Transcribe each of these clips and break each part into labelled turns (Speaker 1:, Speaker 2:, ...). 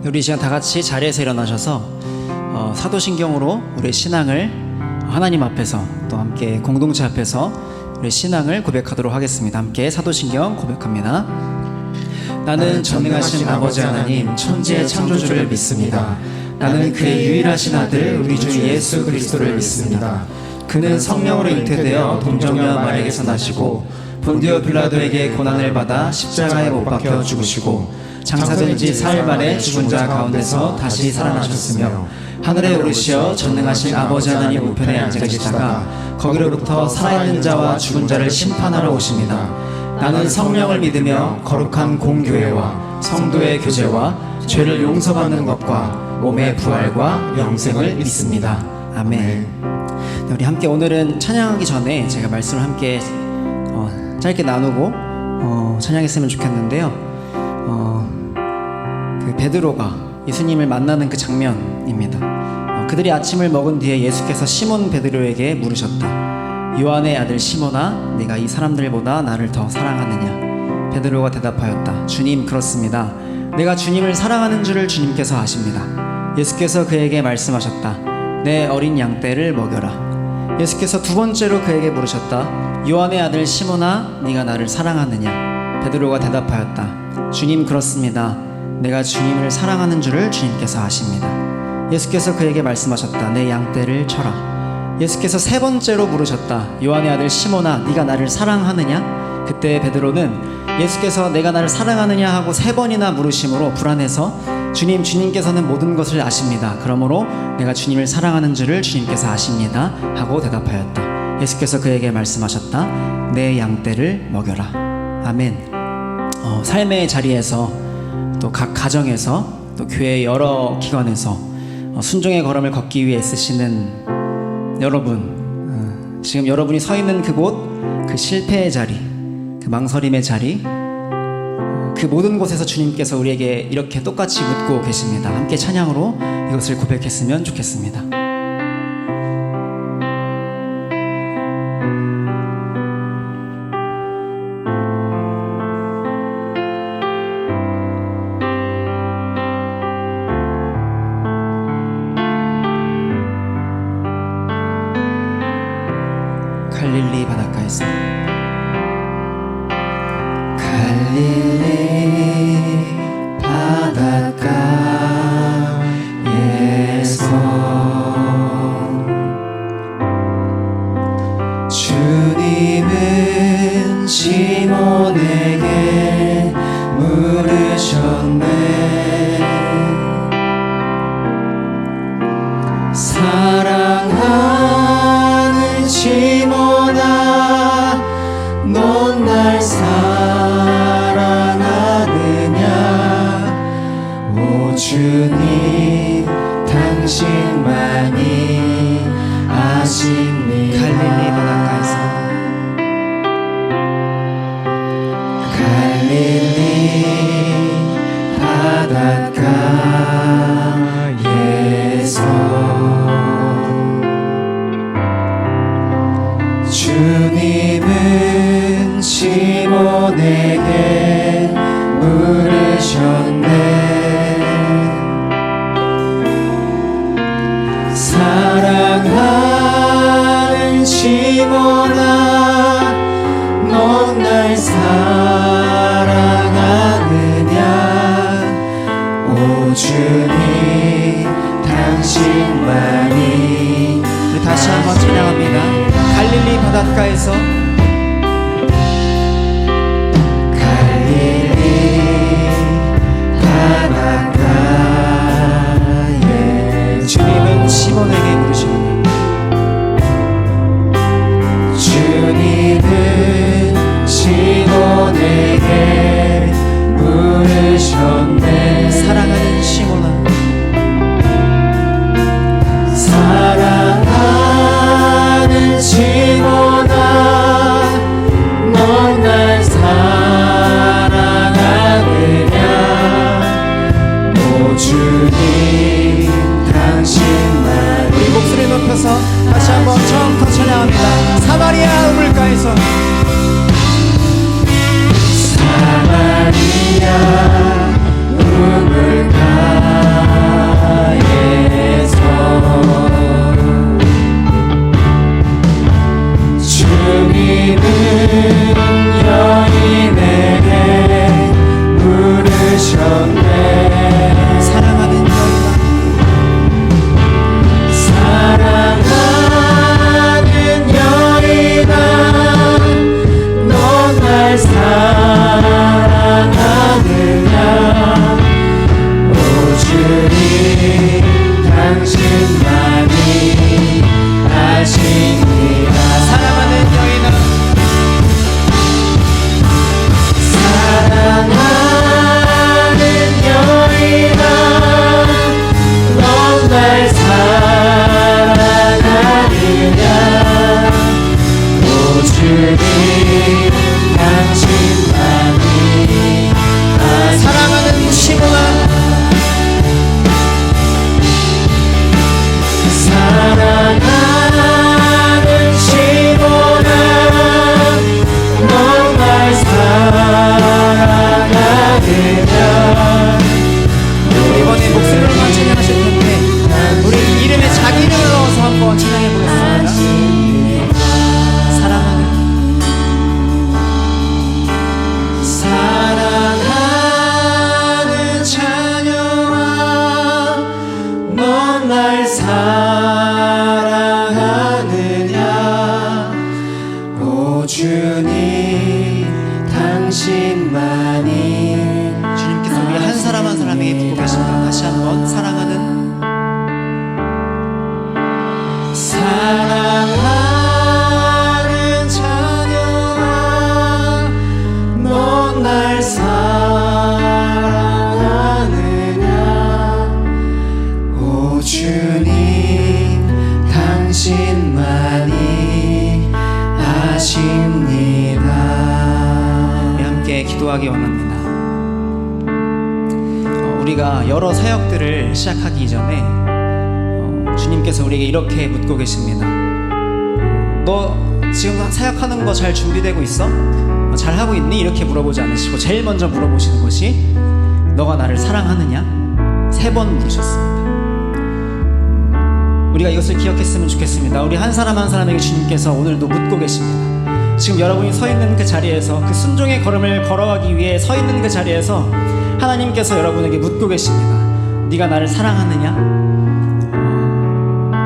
Speaker 1: 우리 이 시간 다 같이 자리에서 일어나셔서 사도신경으로 우리의 신앙을 하나님 앞에서 또 함께 공동체 앞에서 우리의 신앙을 고백하도록 하겠습니다. 함께 사도신경 고백합니다. 나는 전능하신 아버지 하나님 천지의 창조주를 믿습니다. 나는 그의 유일하신 아들 우리 주 예수 그리스도를 믿습니다. 그는 성령으로 잉태되어 동정녀 마리아에게서 나시고 본디오 빌라도에게 고난을 받아 십자가에 못 박혀 죽으시고 장사된 지 사흘 만에 죽은 자 가운데서 다시 살아나셨으며 하늘에 오르시어 전능하신 아버지 하나님 우편에 앉아 계시다가 거기로부터 살아있는 자와 죽은 자를 심판하러 오십니다. 나는 성령을 믿으며 거룩한 공교회와 성도의 교제와 죄를 용서받는 것과 몸의 부활과 영생을 믿습니다. 아멘. 우리 함께 오늘은 찬양하기 전에 제가 말씀을 함께 짧게 나누고 찬양했으면 좋겠는데요. 그 베드로가 예수님을 만나는 그 장면입니다. 그들이 아침을 먹은 뒤에 예수께서 시몬 베드로에게 물으셨다. 요한의 아들 시몬아, 네가 이 사람들보다 나를 더 사랑하느냐? 베드로가 대답하였다. 주님, 그렇습니다. 내가 주님을 사랑하는 줄을 주님께서 아십니다. 예수께서 그에게 말씀하셨다. 내 어린 양떼를 먹여라. 예수께서 두 번째로 그에게 물으셨다. 요한의 아들 시몬아, 네가 나를 사랑하느냐? 베드로가 대답하였다. 주님, 그렇습니다. 내가 주님을 사랑하는 줄을 주님께서 아십니다. 예수께서 그에게 말씀하셨다. 내 양떼를 쳐라. 예수께서 세 번째로 물으셨다. 요한의 아들 시몬아, 네가 나를 사랑하느냐? 그때 베드로는 예수께서 내가 나를 사랑하느냐 하고 세 번이나 물으심으로 불안해서 주님께서는 모든 것을 아십니다. 그러므로 내가 주님을 사랑하는 줄을 주님께서 아십니다 하고 대답하였다. 예수께서 그에게 말씀하셨다. 내 양떼를 먹여라. 아멘. 삶의 자리에서 또 각 가정에서 또 교회 여러 기관에서 순종의 걸음을 걷기 위해 애쓰시는 여러분, 지금 여러분이 서 있는 그곳, 그 실패의 자리, 그 망설임의 자리, 그 모든 곳에서 주님께서 우리에게 이렇게 똑같이 묻고 계십니다. 함께 찬양으로 이것을 고백했으면 좋겠습니다. 갈릴리 바닷가에서 갈릴리 바닷가에서 주님은 시몬에게 물으셨네. 사랑하는 시몬아, 넌 날 사랑하느냐? 오 주님, 당신만이 아십니다. 갈릴리 바닷가에서 갈릴리 바닷가에서 주님은 시몬에게 물으셨네. 사랑하는 시몬아, 넌 날 사랑하느냐? 오 주님, 당신만이. 우리 다시 한번 찬양합니다. 갈릴리 바닷가에서 갈릴리 바닷가에 주님은 시몬에게 물으십니다. 주님은 시몬에게 물으셨네. 사랑하는 시몬아, 사랑하는 시몬아, 넌 날 사랑하느냐? 오 주님, 당신만. 우리 목소리 높여서 다시 한번 처음부터 찬양합니다. 사마리아 우물가에서 사마리아 우물가 주님 당신만이 사랑하는 시몬아, 사랑하는 시몬아, 넌 날 사랑하느냐. 이번에 목소리로만 찬양하실 텐데 우리 이름에 자기 이름을 넣어서 한번 찬양해 보겠습니다. 사랑하는 자녀아, 넌 날 사랑하느냐. 오 주님 당신만이. 주님께서 우리 한 사람 한 사람에게 붙고 계십니다. 다시 한번 사랑하는 자녀아, 넌 날 사랑하느냐. 오 주님 당신만이 아십니다. 우리 함께 기도하기 원합니다. 우리가 여러 사역들을 시작하기 전에 주님께서 우리에게 이렇게 묻고 계십니다. 너 지금 사역하는 거 잘 준비되고 있어? 잘 하고 있니? 이렇게 물어보지 않으시고 제일 먼저 물어보시는 것이 너가 나를 사랑하느냐? 3번 물으셨습니다. 우리가 이것을 기억했으면 좋겠습니다. 우리 한 사람 한 사람에게 주님께서 오늘도 묻고 계십니다. 지금 여러분이 서 있는 그 자리에서, 그 순종의 걸음을 걸어가기 위해 서 있는 그 자리에서 하나님께서 여러분에게 묻고 계십니다. 네가 나를 사랑하느냐?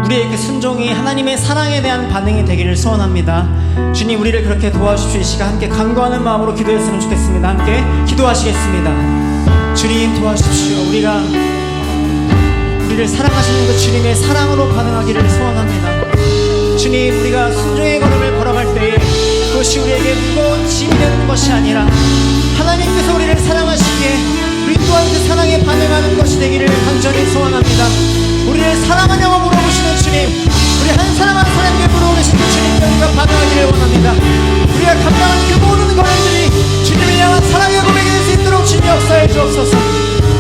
Speaker 1: 우리의 그 순종이 하나님의 사랑에 대한 반응이 되기를 소원합니다. 주님, 우리를 그렇게 도와주십시오. 이 시간 함께 간구하는 마음으로 기도했으면 좋겠습니다. 함께 기도하시겠습니다. 주님 도와주십시오. 우리를 사랑하시는 그 주님의 사랑으로 반응하기를 소원합니다. 주님, 우리가 순종의 걸음을 걸어갈 때에 그것이 우리에게 무거운 짐이 되는 것이 아니라 하나님께서 우리를 사랑하시기에 우리 또한 그 사랑에 반응하는 것이 되기를 간절히 소원합니다. 우리를 사랑하냐고 물어보시는 주님, 우리 한 사람 한 사람에게 물어보시는 주님께 우리가 반응하기를 원합니다. 우리가 감당한 그 모든 걸음들이 주님을 향한 사랑의 고백이 될 수 있도록 주님 역사해 주옵소서.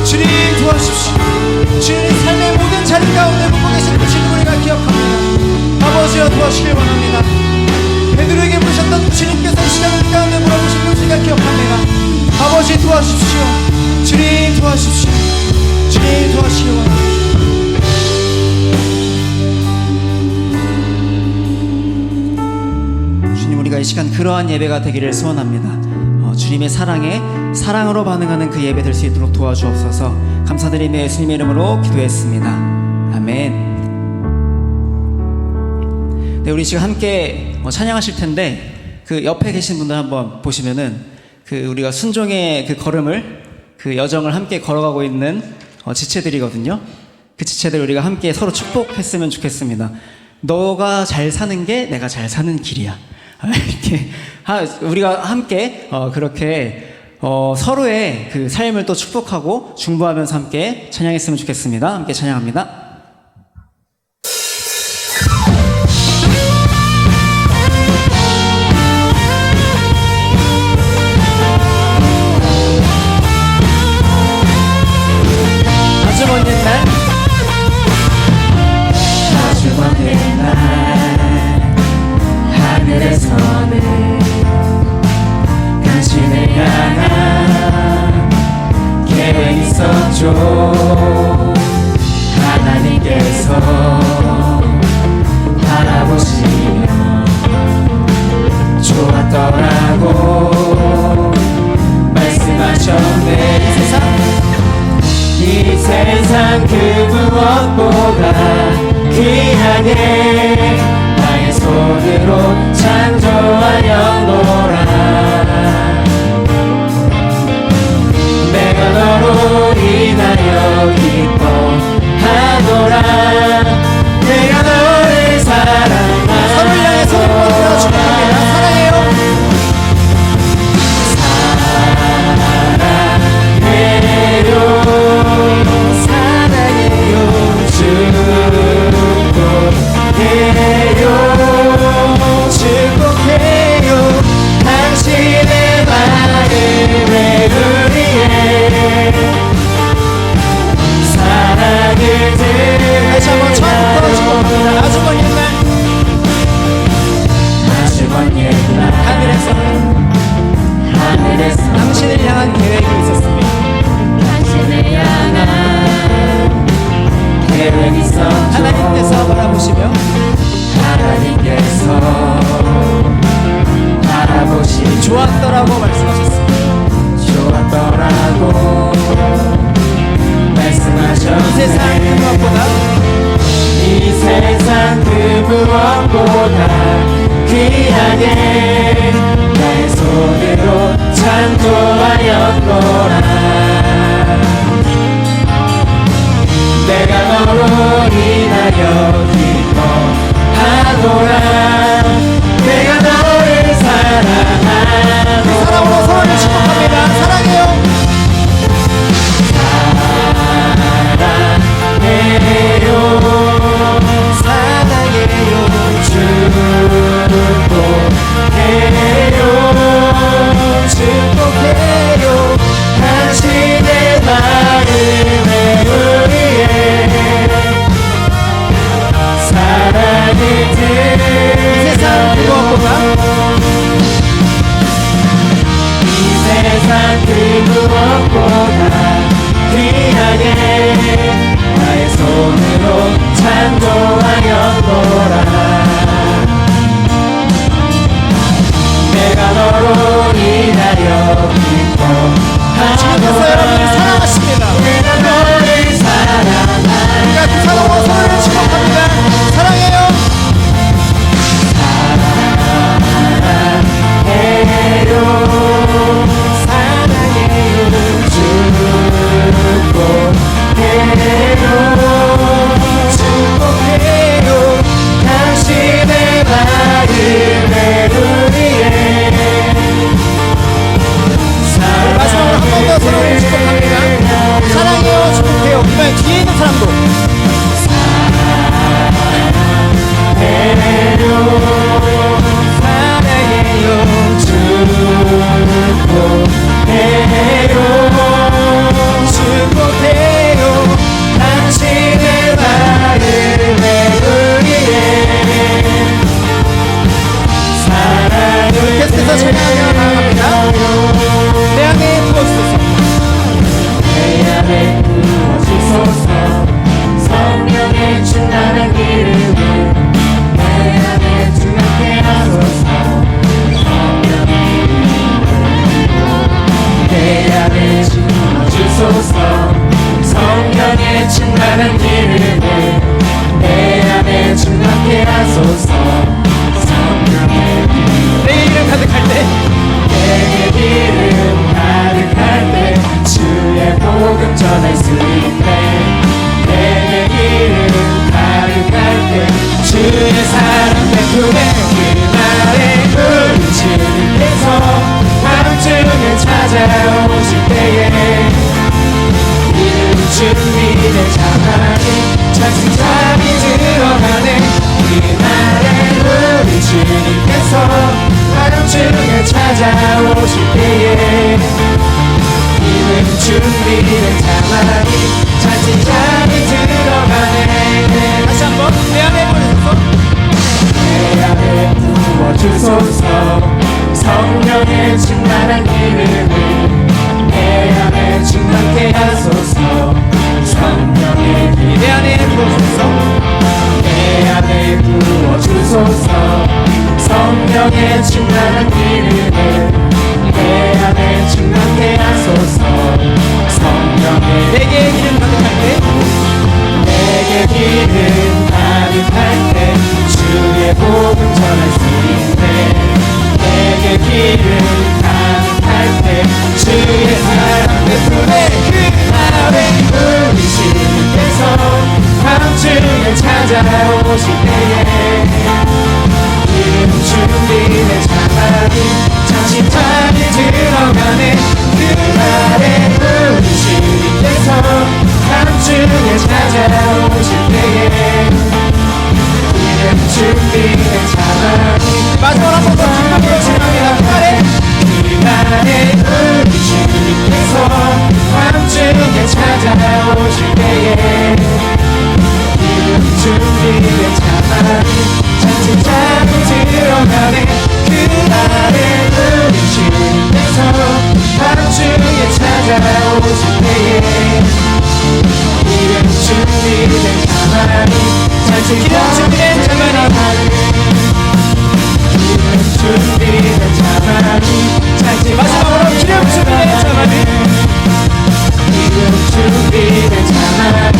Speaker 1: 주님 도와주십시오. 주님의 삶의 모든 자리 가운데 묵고 계시는 그 주님 우리가 기억합니다. 아버지여 도와주시길 원합니다. 베드로에게 부르셨던 주님께서 이 시간 우리 가운데 물어보신 것 우리가 기억합니다. 아버지 도와주십시오. 주님 도와주십시오. 주님 도와주시길 원합니다. 주님, 우리가 이 시간 그러한 예배가 되기를 소원합니다. 주님의 사랑으로 반응하는 그 예배 될 수 있도록 도와주옵소서. 감사드리며 예수님의 이름으로 기도했습니다. 아멘. 네, 우리 지금 함께 찬양하실 텐데 그 옆에 계신 분들 한번 보시면은 그 우리가 순종의 그 걸음을, 그 여정을 함께 걸어가고 있는 지체들이거든요. 그 지체들 우리가 함께 서로 축복했으면 좋겠습니다. 너가 잘 사는 게 내가 잘 사는 길이야. 이렇게 우리가 함께 그렇게 서로의 그 삶을 또 축복하고 중보하면서 함께 찬양했으면 좋겠습니다. 함께 찬양합니다. 아주 먼 옛날, 아주 먼 옛날 하늘에서는 당신을 향한 계획이 있었죠. 하나님 세상 그 무엇보다 귀하게 나의 손으로 창조하였노라. 내가 너로 인하여 기뻐하노라. 내가 너를 사랑하노라. 사랑으로 서로를 축복합니다. 사랑해요. 사랑해요. 축복해요. 당신의 마음에 우리의 사랑을 이 세상 그 무엇보다 귀하게 나의 손으로 창조하였노라. 내가 너로 인하여 기뻐하노라. 지금부터 여러분을 사랑하십니다. 내가 너를 사랑하노라. 우리가 그 사랑으로 서로를 축복합니다. 사랑해요. 사랑해요. 축복해요. 당신의 마음에 우리의 마지막으로 한 번 더 서로를 축복합니다. 사랑해요. 축복해요. 이번엔 뒤에 있는 사람도 사랑해요. 축복해요. 당신의 마음에 우리의 사랑을 계속해서 찬양하며 나아갑니다. 내 안에 부어주소서. 내 안에 부어주소서. 성령의 충만한 기름을 내 안에 충만케 하소서. 내 안에 부어주소서. 성령의 충만한 기름을 내 안에 충만케 하소서. 성령의 기름 내 이름 가득할 때 내 기름 가득할 때 주의 복음 전할 수 있네. 내 기름 가득할 때 주의 사랑 베푸네. 그날에 우리 주님께서 밤중에 찾아오실 때에 이른 준비된 자만이 찬송잡이 들어가네. 그날에 우리 주님께서 밤중에 찾아오실 때에 이른 준비된 자만이 찬송잡이 들어가네. 다시 한번 내 안에 부어주소서. 내 안에 부어주소서. 성령의 충만한 기름을 내 안에 충만케 하소서. 성령의 기름 내 안에 부어주소서. 내 안에 부어주소서. 성령의 충만한 기름을 내 안에 충만케 하소서. 성령의 내게 기름 가득할 때 내게 기름 가득할 때 주의 복음 전할 수 있네. 내게 기름 가득할 때 주의 사랑 베푸네. 그날에 우리 주님께서 밤중에 찾아오실 때에 이름 준비된 자만이 잠시만이 들어가네. 그날에 우리 주님께서 밤중에 찾아오실 때에 이름 준비된 자만이 마지막으로 한번 더 축복으로 진행합니다. 그날에 우리 주님께서 밤중에 찾아오실 때에 이름 준비된 자만이 찬송잡이 들어가네. 그날에 우리 주님께서 밤중에 찾아오실 때에 이름 준비된 자만이 찬송잡이 준비된 자만이 마지막으로 기름 준비된 자만이 기름 준비된 자만이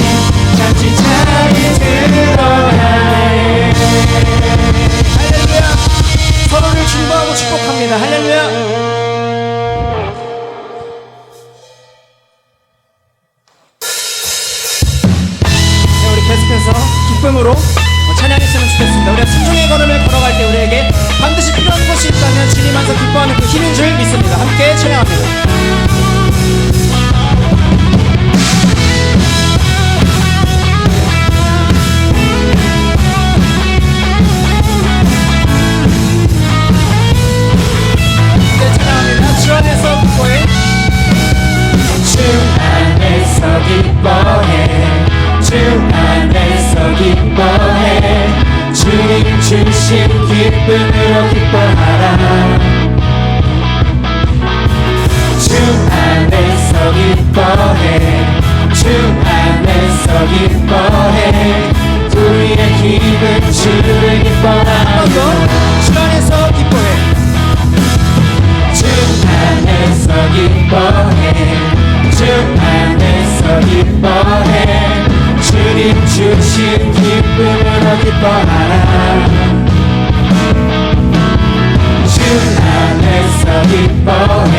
Speaker 1: 잔치자리 들어가네. 찬양했으면 좋겠습니다. 우리가 순종의 걸음을 걸어갈 때 우리에게 반드시 필요한 것이 있다면 주님 안에서 기뻐하는 그 힘인 줄 믿습니다. 함께 찬양합니다. 주 안에서 기뻐해.
Speaker 2: 주 안에서 기뻐해. 주 안에서 기뻐해. 주님 주신 기쁨으로 기뻐하라. 주 안에서 기뻐해. 주 안에서 기뻐해. 우리의 힘은 주를 기뻐하라.
Speaker 1: 주 안에서 기뻐해.
Speaker 2: 주 안에서 기뻐해. 주 안에서 기뻐해. 주님 주신 기쁨으로 기뻐하라. 주 안에서 기뻐해.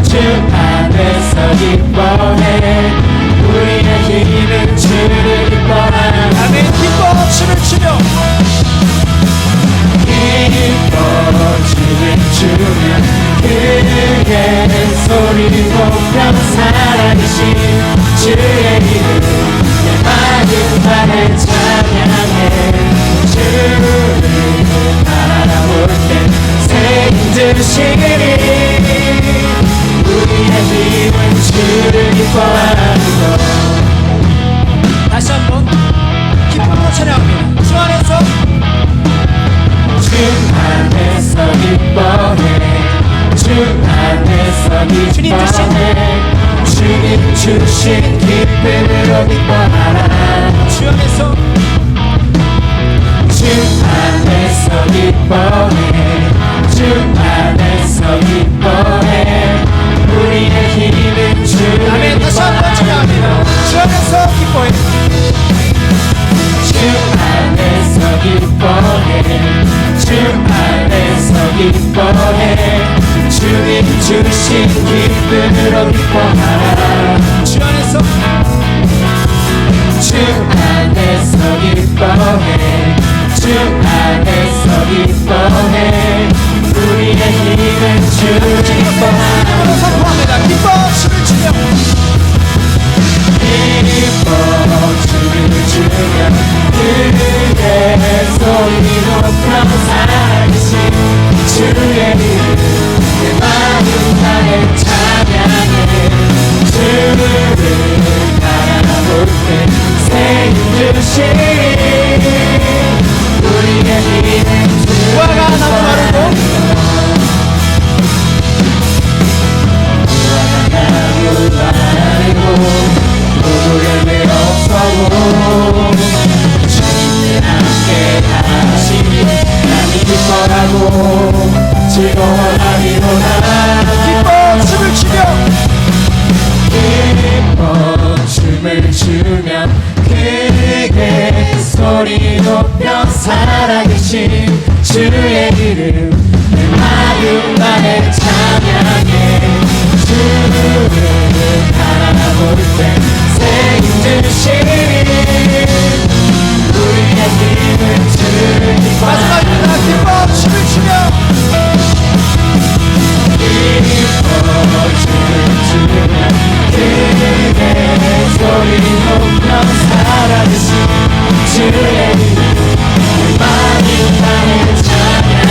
Speaker 2: 주 안에서 기뻐해. 우리의 힘은 주를 기뻐하라.
Speaker 1: 아멘. 기뻐 춤을 추며
Speaker 2: 기뻐 춤을 추며 그의 소리 높여 살아계신 주의 이름 내 마음 다해 찬양해. 주를 바라볼 때 새 힘 주시니 우리의 힘은 주를 기뻐하는 것.
Speaker 1: 다시 한번 기쁨으로 찬양합니다. 주 안에서
Speaker 2: 주 안에서 기뻐해. 주 안에서 기뻐해. 주님 주신 기쁨으로 기뻐하라.
Speaker 1: 주 안에서
Speaker 2: 주 안에서 기뻐해. 주 안에서 기뻐해. 우리의 힘은 주를
Speaker 1: 아멘. 다시 한번 찬양합니다. 주 안에서 기뻐해.
Speaker 2: 주 안에서 기뻐해. 주 안에서 기뻐해. 주님 주신 기쁨으로 기뻐하라.
Speaker 1: 주 안에서
Speaker 2: 주 안에서 기뻐해. 주 안에서 기뻐해. 우리의 힘은 주를 기뻐하라.
Speaker 1: 기쁨으로 선포합니다. 기뻐 춤을 추며
Speaker 2: 기뻐 춤을 추며 그의 소리 높여 살아계신 주의 이름 내 마음 다해 찬양해. 주를 바라볼 때 새 힘 주시니 우리의 힘은
Speaker 1: 무화과 나무 마르고
Speaker 2: 열매 없어도 주님께 함께 하시니 나니 기뻐하고 즐거워하리로다.
Speaker 1: 기뻐 춤을 추며
Speaker 2: 기뻐 춤을 추며 크게 소리 높여 살아계신 주의 이름 내 마음 다해 찬양해. 주를 바라볼 때 새 힘 주시니 우리의 힘은 주를 기뻐하라.
Speaker 1: 마지막입니다. 기뻐 춤을 추며
Speaker 2: 기뻐 춤을 추며 크게 소리 높여 살아계신 주의 이름 내 마음 다해 찬양해.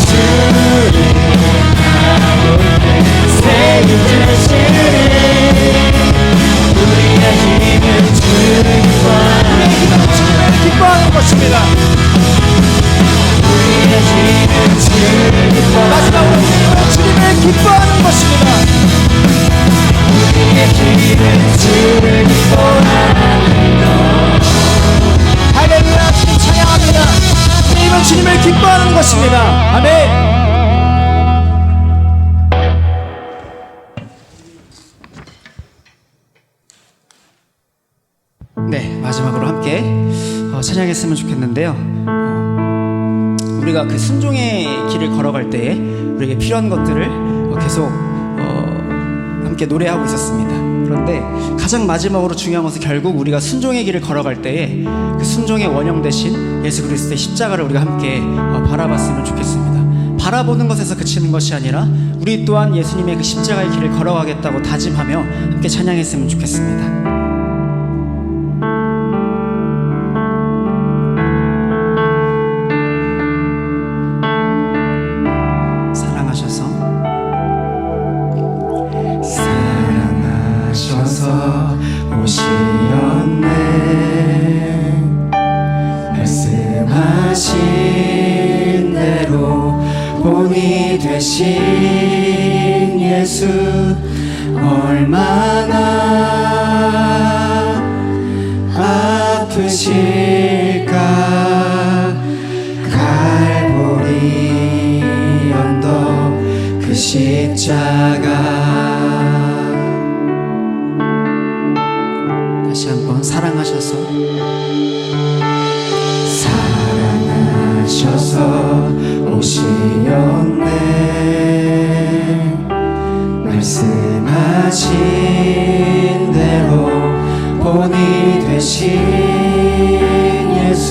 Speaker 2: 주를 바라볼 때 새 힘 주시니 우리의 힘은 주를 기뻐하라.
Speaker 1: 주님을 기뻐하는 것입니다.
Speaker 2: 우리의 힘은 주를 기뻐하라.
Speaker 1: 마지막으로 주님을 기뻐하는 것입니다.
Speaker 2: 우리의 힘은 주를 기뻐하는 것.
Speaker 1: 할렐루야. 주님 찬양합니다. 주님은 주님을 기뻐하는 것입니다. 아멘. 네, 마지막으로 함께 찬양했으면 좋겠는데요. 우리가 그 순종의 길을 걸어갈 때에 우리에게 필요한 것들을 계속 함께 노래하고 있었습니다. 그런데 가장 마지막으로 중요한 것은 결국 우리가 순종의 길을 걸어갈 때에 그 순종의 원형 되신 예수 그리스도의 십자가를 우리가 함께 바라봤으면 좋겠습니다. 바라보는 것에서 그치는 것이 아니라 우리 또한 예수님의 그 십자가의 길을 걸어가겠다고 다짐하며 함께 찬양했으면 좋겠습니다.
Speaker 2: 사랑하셔서 오시었네. 말씀하신 대로 본이 되신 예수 얼마나 아프실까. 갈보리 언덕 그 십자가.
Speaker 1: 다시 한번 사랑하셔서
Speaker 2: 오시었네. 말씀하신 대로 본이 되신 예수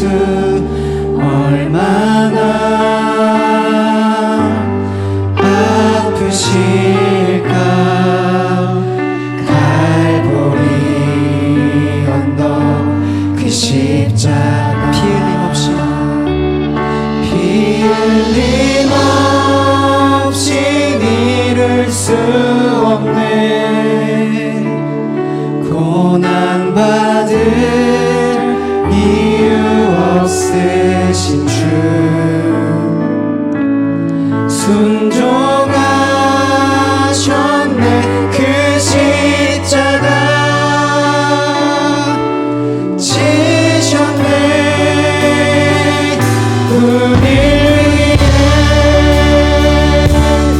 Speaker 2: 얼마나 아프실까. 갈보리 언덕 그 십자가. 피 흘림 없이 이룰 수 없네. 고난받을 이유 없으신 주 순종하셨네. 그 십자가 지셨네.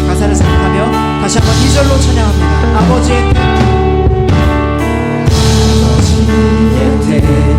Speaker 1: 가사를 생각하며 다시 한번 2절로 찬양합니다. 아버지의
Speaker 2: 아버지의 뜻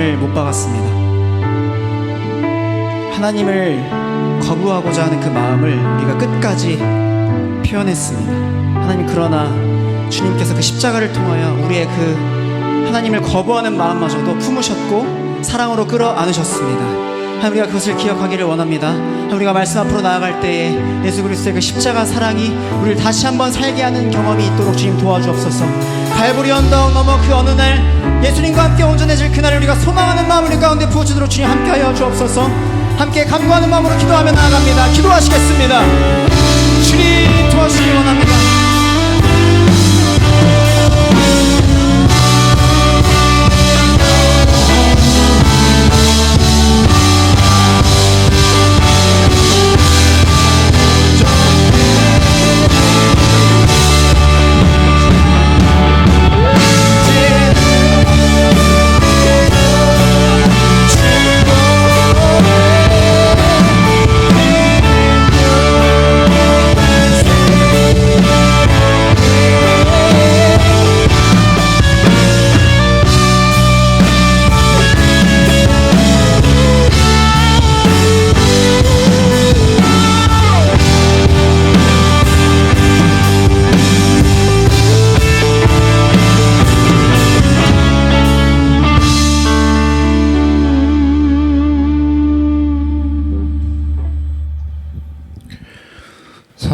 Speaker 1: 사랑을 못 박았습니다. 하나님을 거부하고자 하는 그 마음을 우리가 끝까지 표현했습니다. 하나님, 그러나 주님께서 그 십자가를 통하여 우리의 그 하나님을 거부하는 마음마저도 품으셨고 사랑으로 끌어안으셨습니다. 하나님, 우리가 그것을 기억하기를 원합니다. 우리가 말씀 앞으로 나아갈 때에 예수 그리스도의 그 십자가 사랑이 우리를 다시 한번 살게 하는 경험이 있도록 주님 도와주옵소서. 갈보리 언덕 넘어 그 어느 날 예수님과 함께 온전해질 그날을 우리가 소망하는 마음 우리 가운데 부어주도록 주님 함께하여 주옵소서. 함께 간구하는 마음으로 기도하며 나아갑니다. 기도하시겠습니다. 주님 도와주시기 원합니다.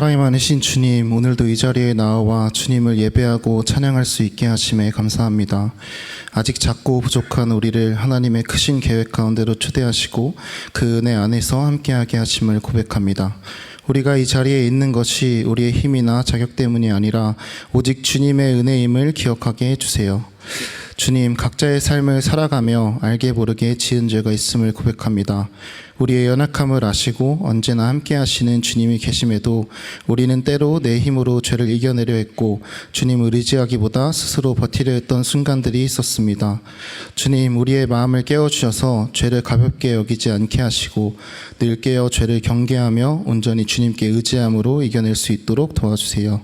Speaker 3: 사랑이 많으신 주님, 오늘도 이 자리에 나와 주님을 예배하고 찬양할 수 있게 하심에 감사합니다. 아직 작고 부족한 우리를 하나님의 크신 계획 가운데로 초대하시고 그 은혜 안에서 함께하게 하심을 고백합니다. 우리가 이 자리에 있는 것이 우리의 힘이나 자격 때문이 아니라 오직 주님의 은혜임을 기억하게 해주세요. 주님, 각자의 삶을 살아가며 알게 모르게 지은 죄가 있음을 고백합니다. 우리의 연약함을 아시고 언제나 함께 하시는 주님이 계심에도 우리는 때로 내 힘으로 죄를 이겨내려 했고 주님을 의지하기보다 스스로 버티려 했던 순간들이 있었습니다. 주님, 우리의 마음을 깨워주셔서 죄를 가볍게 여기지 않게 하시고 늘 깨어 죄를 경계하며 온전히 주님께 의지함으로 이겨낼 수 있도록 도와주세요.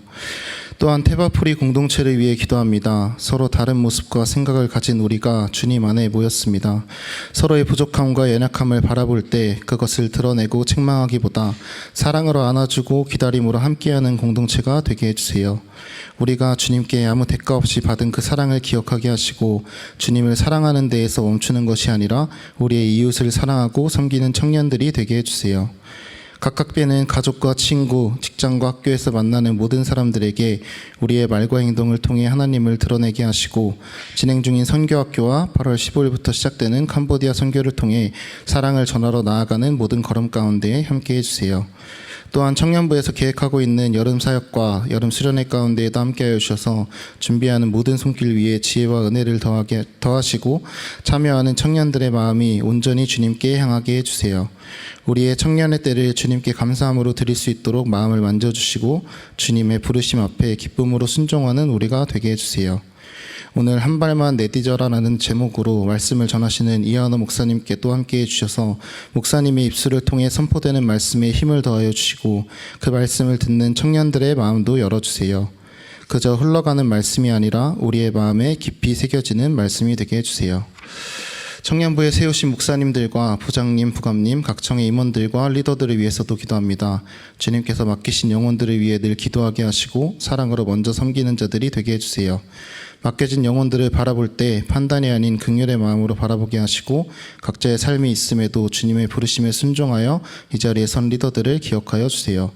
Speaker 3: 또한 테바프리 공동체를 위해 기도합니다. 서로 다른 모습과 생각을 가진 우리가 주님 안에 모였습니다. 서로의 부족함과 연약함을 바라볼 때 그것을 드러내고 책망하기보다 사랑으로 안아주고 기다림으로 함께하는 공동체가 되게 해주세요. 우리가 주님께 아무 대가 없이 받은 그 사랑을 기억하게 하시고 주님을 사랑하는 데에서 멈추는 것이 아니라 우리의 이웃을 사랑하고 섬기는 청년들이 되게 해주세요. 각각 되는 가족과 친구, 직장과 학교에서 만나는 모든 사람들에게 우리의 말과 행동을 통해 하나님을 드러내게 하시고 진행 중인 선교학교와 8월 15일부터 시작되는 캄보디아 선교를 통해 사랑을 전하러 나아가는 모든 걸음 가운데 함께 해주세요. 또한 청년부에서 계획하고 있는 여름 사역과 여름 수련회 가운데에도 함께하여 주셔서 준비하는 모든 손길 위에 지혜와 은혜를 더하시고 참여하는 청년들의 마음이 온전히 주님께 향하게 해주세요. 우리의 청년의 때를 주님께 감사함으로 드릴 수 있도록 마음을 만져주시고 주님의 부르심 앞에 기쁨으로 순종하는 우리가 되게 해주세요. 오늘 한 발만 내디져라라는 제목으로 말씀을 전하시는 이하너 목사님께 또 함께 해주셔서 목사님의 입술을 통해 선포되는 말씀에 힘을 더하여 주시고 그 말씀을 듣는 청년들의 마음도 열어주세요. 그저 흘러가는 말씀이 아니라 우리의 마음에 깊이 새겨지는 말씀이 되게 해주세요. 청년부에 세우신 목사님들과 부장님, 부감님, 각청의 임원들과 리더들을 위해서도 기도합니다. 주님께서 맡기신 영혼들을 위해 늘 기도하게 하시고 사랑으로 먼저 섬기는 자들이 되게 해주세요. 맡겨진 영혼들을 바라볼 때 판단이 아닌 긍휼의 마음으로 바라보게 하시고 각자의 삶이 있음에도 주님의 부르심에 순종하여 이 자리에 선 리더들을 기억하여 주세요.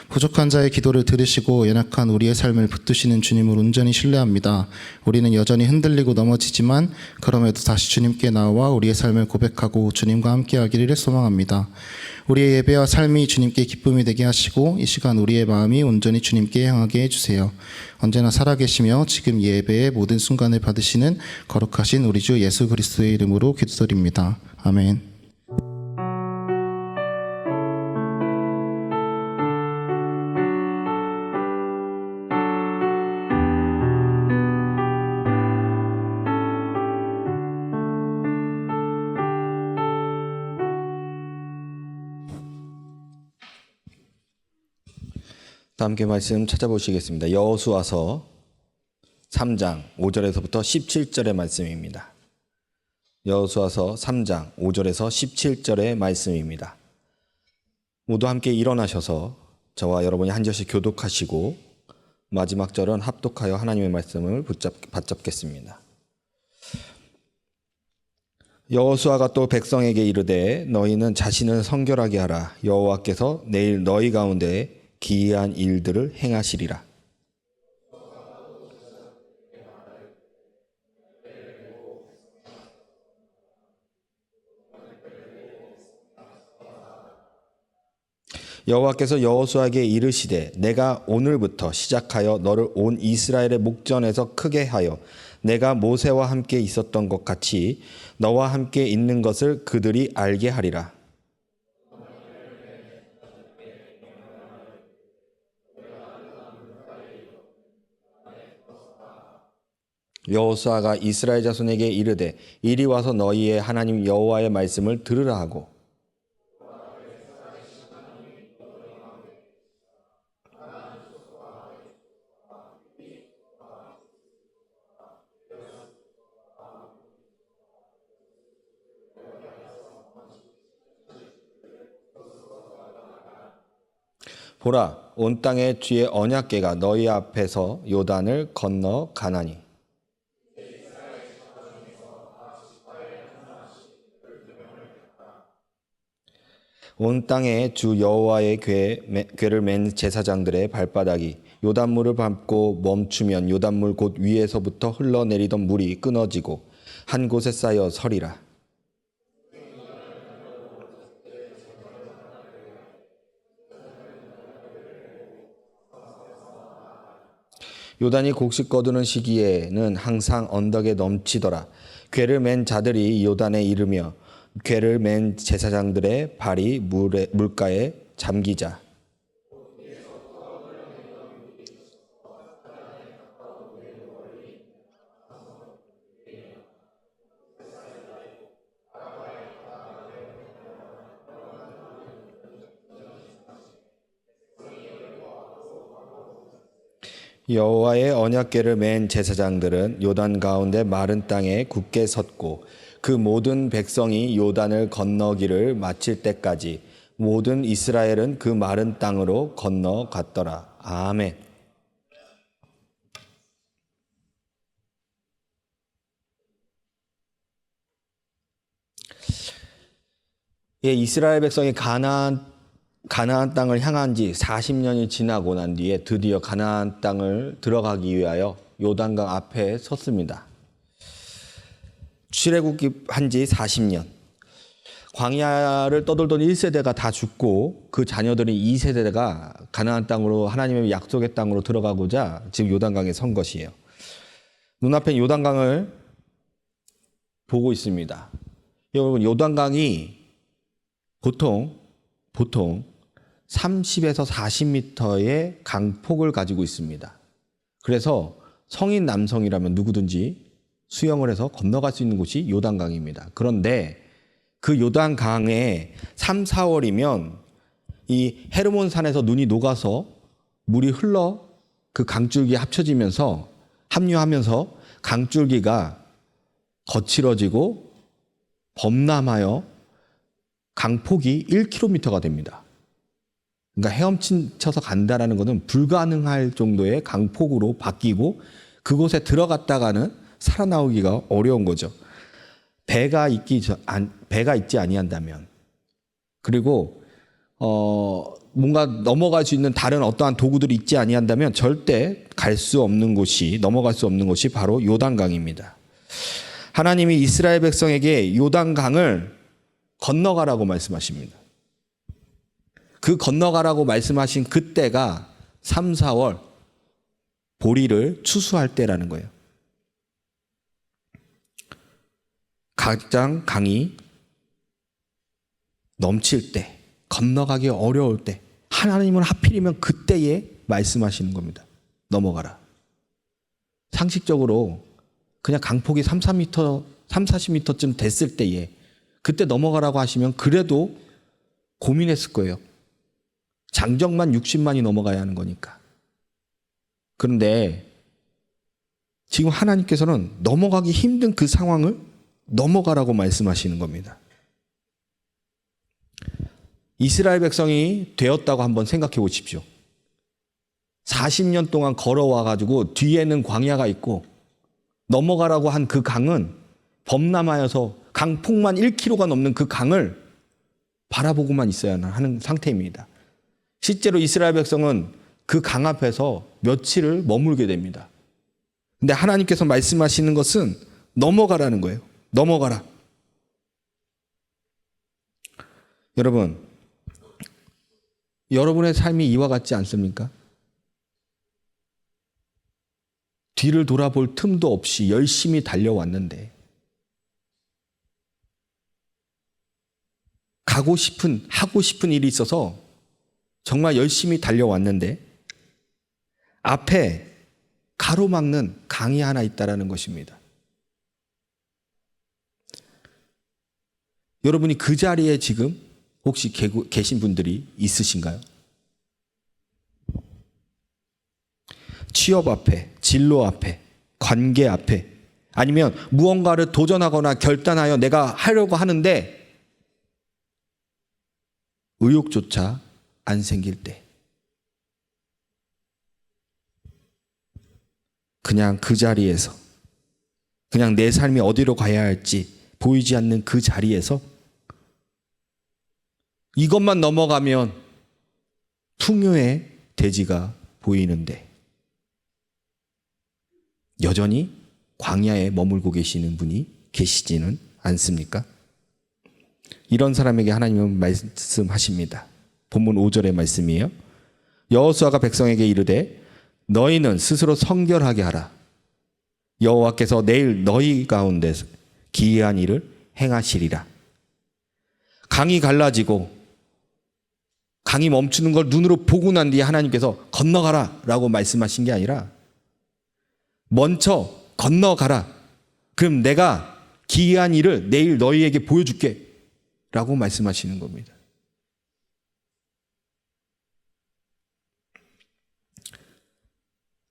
Speaker 3: 부족한 자의 기도를 들으시고 연약한 우리의 삶을 붙드시는 주님을 온전히 신뢰합니다. 우리는 여전히 흔들리고 넘어지지만 그럼에도 다시 주님께 나와 우리의 삶을 고백하고 주님과 함께하기를 소망합니다. 우리의 예배와 삶이 주님께 기쁨이 되게 하시고 이 시간 우리의 마음이 온전히 주님께 향하게 해주세요. 언제나 살아계시며 지금 예배의 모든 순간을 받으시는 거룩하신 우리 주 예수 그리스도의 이름으로 기도드립니다. 아멘.
Speaker 4: 다 함께 말씀 찾아보시겠습니다. 여호수아서 3장 5절에서부터 17절의 말씀입니다. 여호수아서 3장 5절에서 17절의 말씀입니다. 모두 함께 일어나셔서 저와 여러분이 한 절씩 교독하시고 마지막 절은 합독하여 하나님의 말씀을 받잡겠습니다. 여호수아가 또 백성에게 이르되 너희는 자신을 성결하게 하라. 여호와께서 내일 너희 가운데 기이한 일들을 행하시리라. 여호와께서 여호수아에게 이르시되 내가 오늘부터 시작하여 너를 온 이스라엘의 목전에서 크게 하여 내가 모세와 함께 있었던 것 같이 너와 함께 있는 것을 그들이 알게 하리라. 여호수아가 이스라엘 자손에게 이르되 이리 와서 너희의 하나님 여호와의 말씀을 들으라 하고 보라, 온 땅의 주의 언약궤가 너희 앞에서 요단을 건너 가나니. 온 땅에 주 여호와의 궤를 맨 제사장들의 발바닥이 요단물을 밟고 멈추면 요단물 곧 위에서부터 흘러내리던 물이 끊어지고 한 곳에 쌓여 서리라. 요단이 곡식 거두는 시기에는 항상 언덕에 넘치더라. 궤를 맨 자들이 요단에 이르며 궤를 맨 제사장들의 발이 물가에 잠기자. 여호와의 언약궤를 맨 제사장들은 요단 가운데 마른 땅에 굳게 섰고 그 모든 백성이 요단을 건너기를 마칠 때까지 모든 이스라엘은 그 마른 땅으로 건너갔더라. 아멘. 예, 이스라엘 백성이 가나안 땅을 향한 지 40년이 지나고 난 뒤에 드디어 가나안 땅을 들어가기 위하여 요단강 앞에 섰습니다. 출애굽한 지 40년. 광야를 떠돌던 1세대가 다 죽고 그 자녀들인 2세대가 가나안 땅으로 하나님의 약속의 땅으로 들어가고자 지금 요단강에 선 것이에요. 눈앞에 요단강을 보고 있습니다. 여러분, 요단강이 보통 30에서 40m의 강폭을 가지고 있습니다. 그래서 성인 남성이라면 누구든지 수영을 해서 건너갈 수 있는 곳이 요단강입니다. 그런데 그 요단강에 3, 4월이면 이 헤르몬 산에서 눈이 녹아서 물이 흘러 그 강줄기에 합류하면서 강줄기가 거칠어지고 범람하여 강폭이 1km가 됩니다. 그러니까 헤엄쳐서 간다라는 것은 불가능할 정도의 강폭으로 바뀌고 그곳에 들어갔다가는 살아나오기가 어려운 거죠. 배가 있지 아니한다면, 그리고 뭔가 넘어갈 수 있는 다른 어떠한 도구들이 있지 아니한다면 절대 넘어갈 수 없는 곳이 바로 요단강입니다. 하나님이 이스라엘 백성에게 요단강을 건너가라고 말씀하십니다. 그 건너가라고 말씀하신 그때가 3, 4월 보리를 추수할 때라는 거예요. 가장 강이 넘칠 때, 건너가기 어려울 때, 하나님은 하필이면 그때에 말씀하시는 겁니다. 넘어가라. 상식적으로 그냥 강폭이 40m쯤 됐을 때에 그때 넘어가라고 하시면 그래도 고민했을 거예요. 장정만 60만이 넘어가야 하는 거니까. 그런데 지금 하나님께서는 넘어가기 힘든 그 상황을 넘어가라고 말씀하시는 겁니다. 이스라엘 백성이 되었다고 한번 생각해 보십시오. 40년 동안 걸어와 가지고 뒤에는 광야가 있고 넘어가라고 한 그 강은 범람하여서 강폭만 1km가 넘는 그 강을 바라보고만 있어야 하는 상태입니다. 실제로 이스라엘 백성은 그 강 앞에서 며칠을 머물게 됩니다. 근데 하나님께서 말씀하시는 것은 넘어가라는 거예요. 넘어가라. 여러분, 여러분의 삶이 이와 같지 않습니까? 뒤를 돌아볼 틈도 없이 열심히 달려왔는데 하고 싶은 일이 있어서 정말 열심히 달려왔는데 앞에 가로막는 강이 하나 있다라는 것입니다. 여러분이 그 자리에 지금 혹시 계신 분들이 있으신가요? 취업 앞에, 진로 앞에, 관계 앞에, 아니면 무언가를 도전하거나 결단하여 내가 하려고 하는데 의욕조차 안 생길 때, 그냥 그 자리에서, 그냥 내 삶이 어디로 가야 할지 보이지 않는 그 자리에서 이것만 넘어가면 풍요의 대지가 보이는데 여전히 광야에 머물고 계시는 분이 계시지는 않습니까? 이런 사람에게 하나님은 말씀하십니다. 본문 5절의 말씀이에요. 여호수아가 백성에게 이르되 너희는 스스로 성결하게 하라. 여호와께서 내일 너희 가운데 기이한 일을 행하시리라. 강이 갈라지고 강이 멈추는 걸 눈으로 보고 난 뒤에 하나님께서 건너가라 라고 말씀하신 게 아니라 먼저 건너가라. 그럼 내가 기이한 일을 내일 너희에게 보여줄게 라고 말씀하시는 겁니다.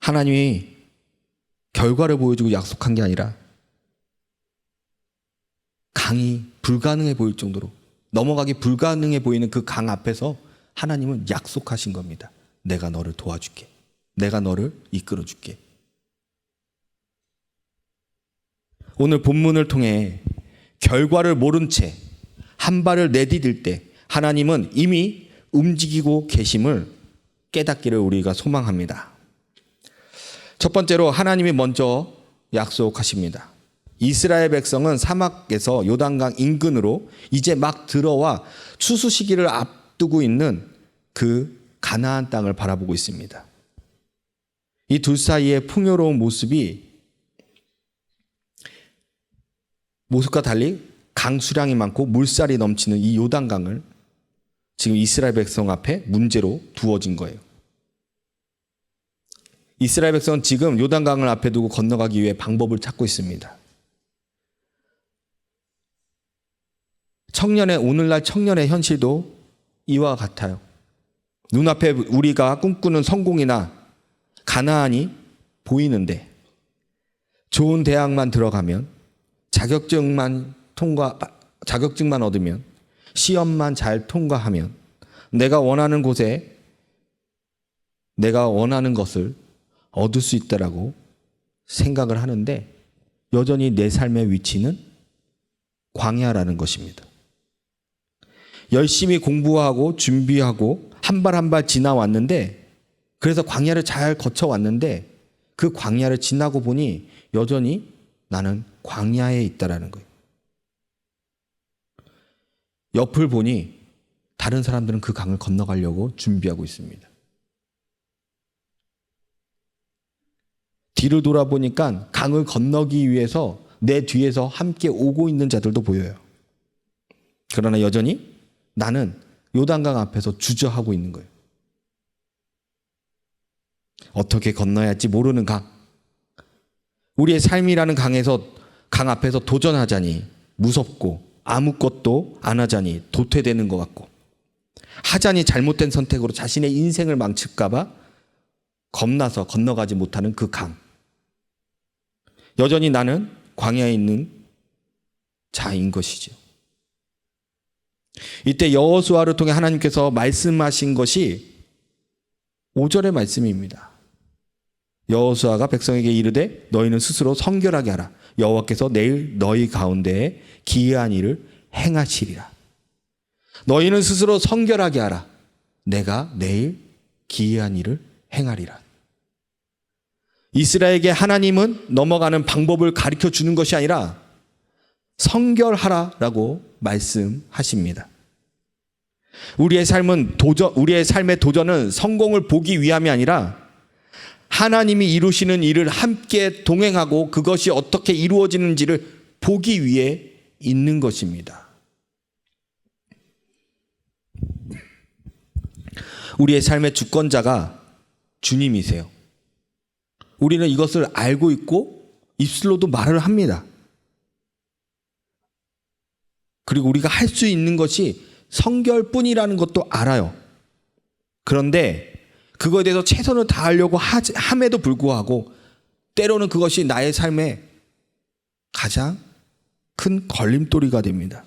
Speaker 4: 하나님이 결과를 보여주고 약속한 게 아니라 강이 불가능해 보일 정도로 넘어가기 불가능해 보이는 그 강 앞에서 하나님은 약속하신 겁니다. 내가 너를 도와줄게. 내가 너를 이끌어줄게. 오늘 본문을 통해 결과를 모른 채 한 발을 내디딜 때 하나님은 이미 움직이고 계심을 깨닫기를 우리가 소망합니다. 첫 번째로 하나님이 먼저 약속하십니다. 이스라엘 백성은 사막에서 요단강 인근으로 이제 막 들어와 추수 시기를 앞두고 있는 그 가나안 땅을 바라보고 있습니다. 이 둘 사이의 풍요로운 모습과 달리 강수량이 많고 물살이 넘치는 이 요단강을 지금 이스라엘 백성 앞에 문제로 두어진 거예요. 이스라엘 백성은 지금 요단강을 앞에 두고 건너가기 위해 방법을 찾고 있습니다. 오늘날 청년의 현실도 이와 같아요. 눈앞에 우리가 꿈꾸는 성공이나 가나안이 보이는데 좋은 대학만 들어가면 자격증만 얻으면 시험만 잘 통과하면 내가 원하는 곳에 내가 원하는 것을 얻을 수 있다라고 생각을 하는데 여전히 내 삶의 위치는 광야라는 것입니다. 열심히 공부하고 준비하고 한 발 한 발 지나왔는데 그래서 광야를 잘 거쳐왔는데 그 광야를 지나고 보니 여전히 나는 광야에 있다라는 거예요. 옆을 보니 다른 사람들은 그 강을 건너가려고 준비하고 있습니다. 뒤를 돌아보니까 강을 건너기 위해서 내 뒤에서 함께 오고 있는 자들도 보여요. 그러나 여전히 나는 요단강 앞에서 주저하고 있는 거예요. 어떻게 건너야 할지 모르는 강. 우리의 삶이라는 강 앞에서 도전하자니 무섭고 아무것도 안 하자니 도태되는 것 같고 하자니 잘못된 선택으로 자신의 인생을 망칠까 봐 겁나서 건너가지 못하는 그 강. 여전히 나는 광야에 있는 자인 것이죠. 이때 여호수아를 통해 하나님께서 말씀하신 것이 5절의 말씀입니다. 여호수아가 백성에게 이르되 너희는 스스로 성결하게 하라. 여호와께서 내일 너희 가운데에 기이한 일을 행하시리라. 너희는 스스로 성결하게 하라. 내가 내일 기이한 일을 행하리라. 이스라엘에게 하나님은 넘어가는 방법을 가르쳐 주는 것이 아니라 성결하라라고 말씀하십니다. 우리의 삶의 도전은 성공을 보기 위함이 아니라 하나님이 이루시는 일을 함께 동행하고 그것이 어떻게 이루어지는지를 보기 위해 있는 것입니다. 우리의 삶의 주권자가 주님이세요. 우리는 이것을 알고 있고 입술로도 말을 합니다. 그리고 우리가 할 수 있는 것이 성결뿐이라는 것도 알아요. 그런데 그거에 대해서 최선을 다하려고 함에도 불구하고 때로는 그것이 나의 삶에 가장 큰 걸림돌이가 됩니다.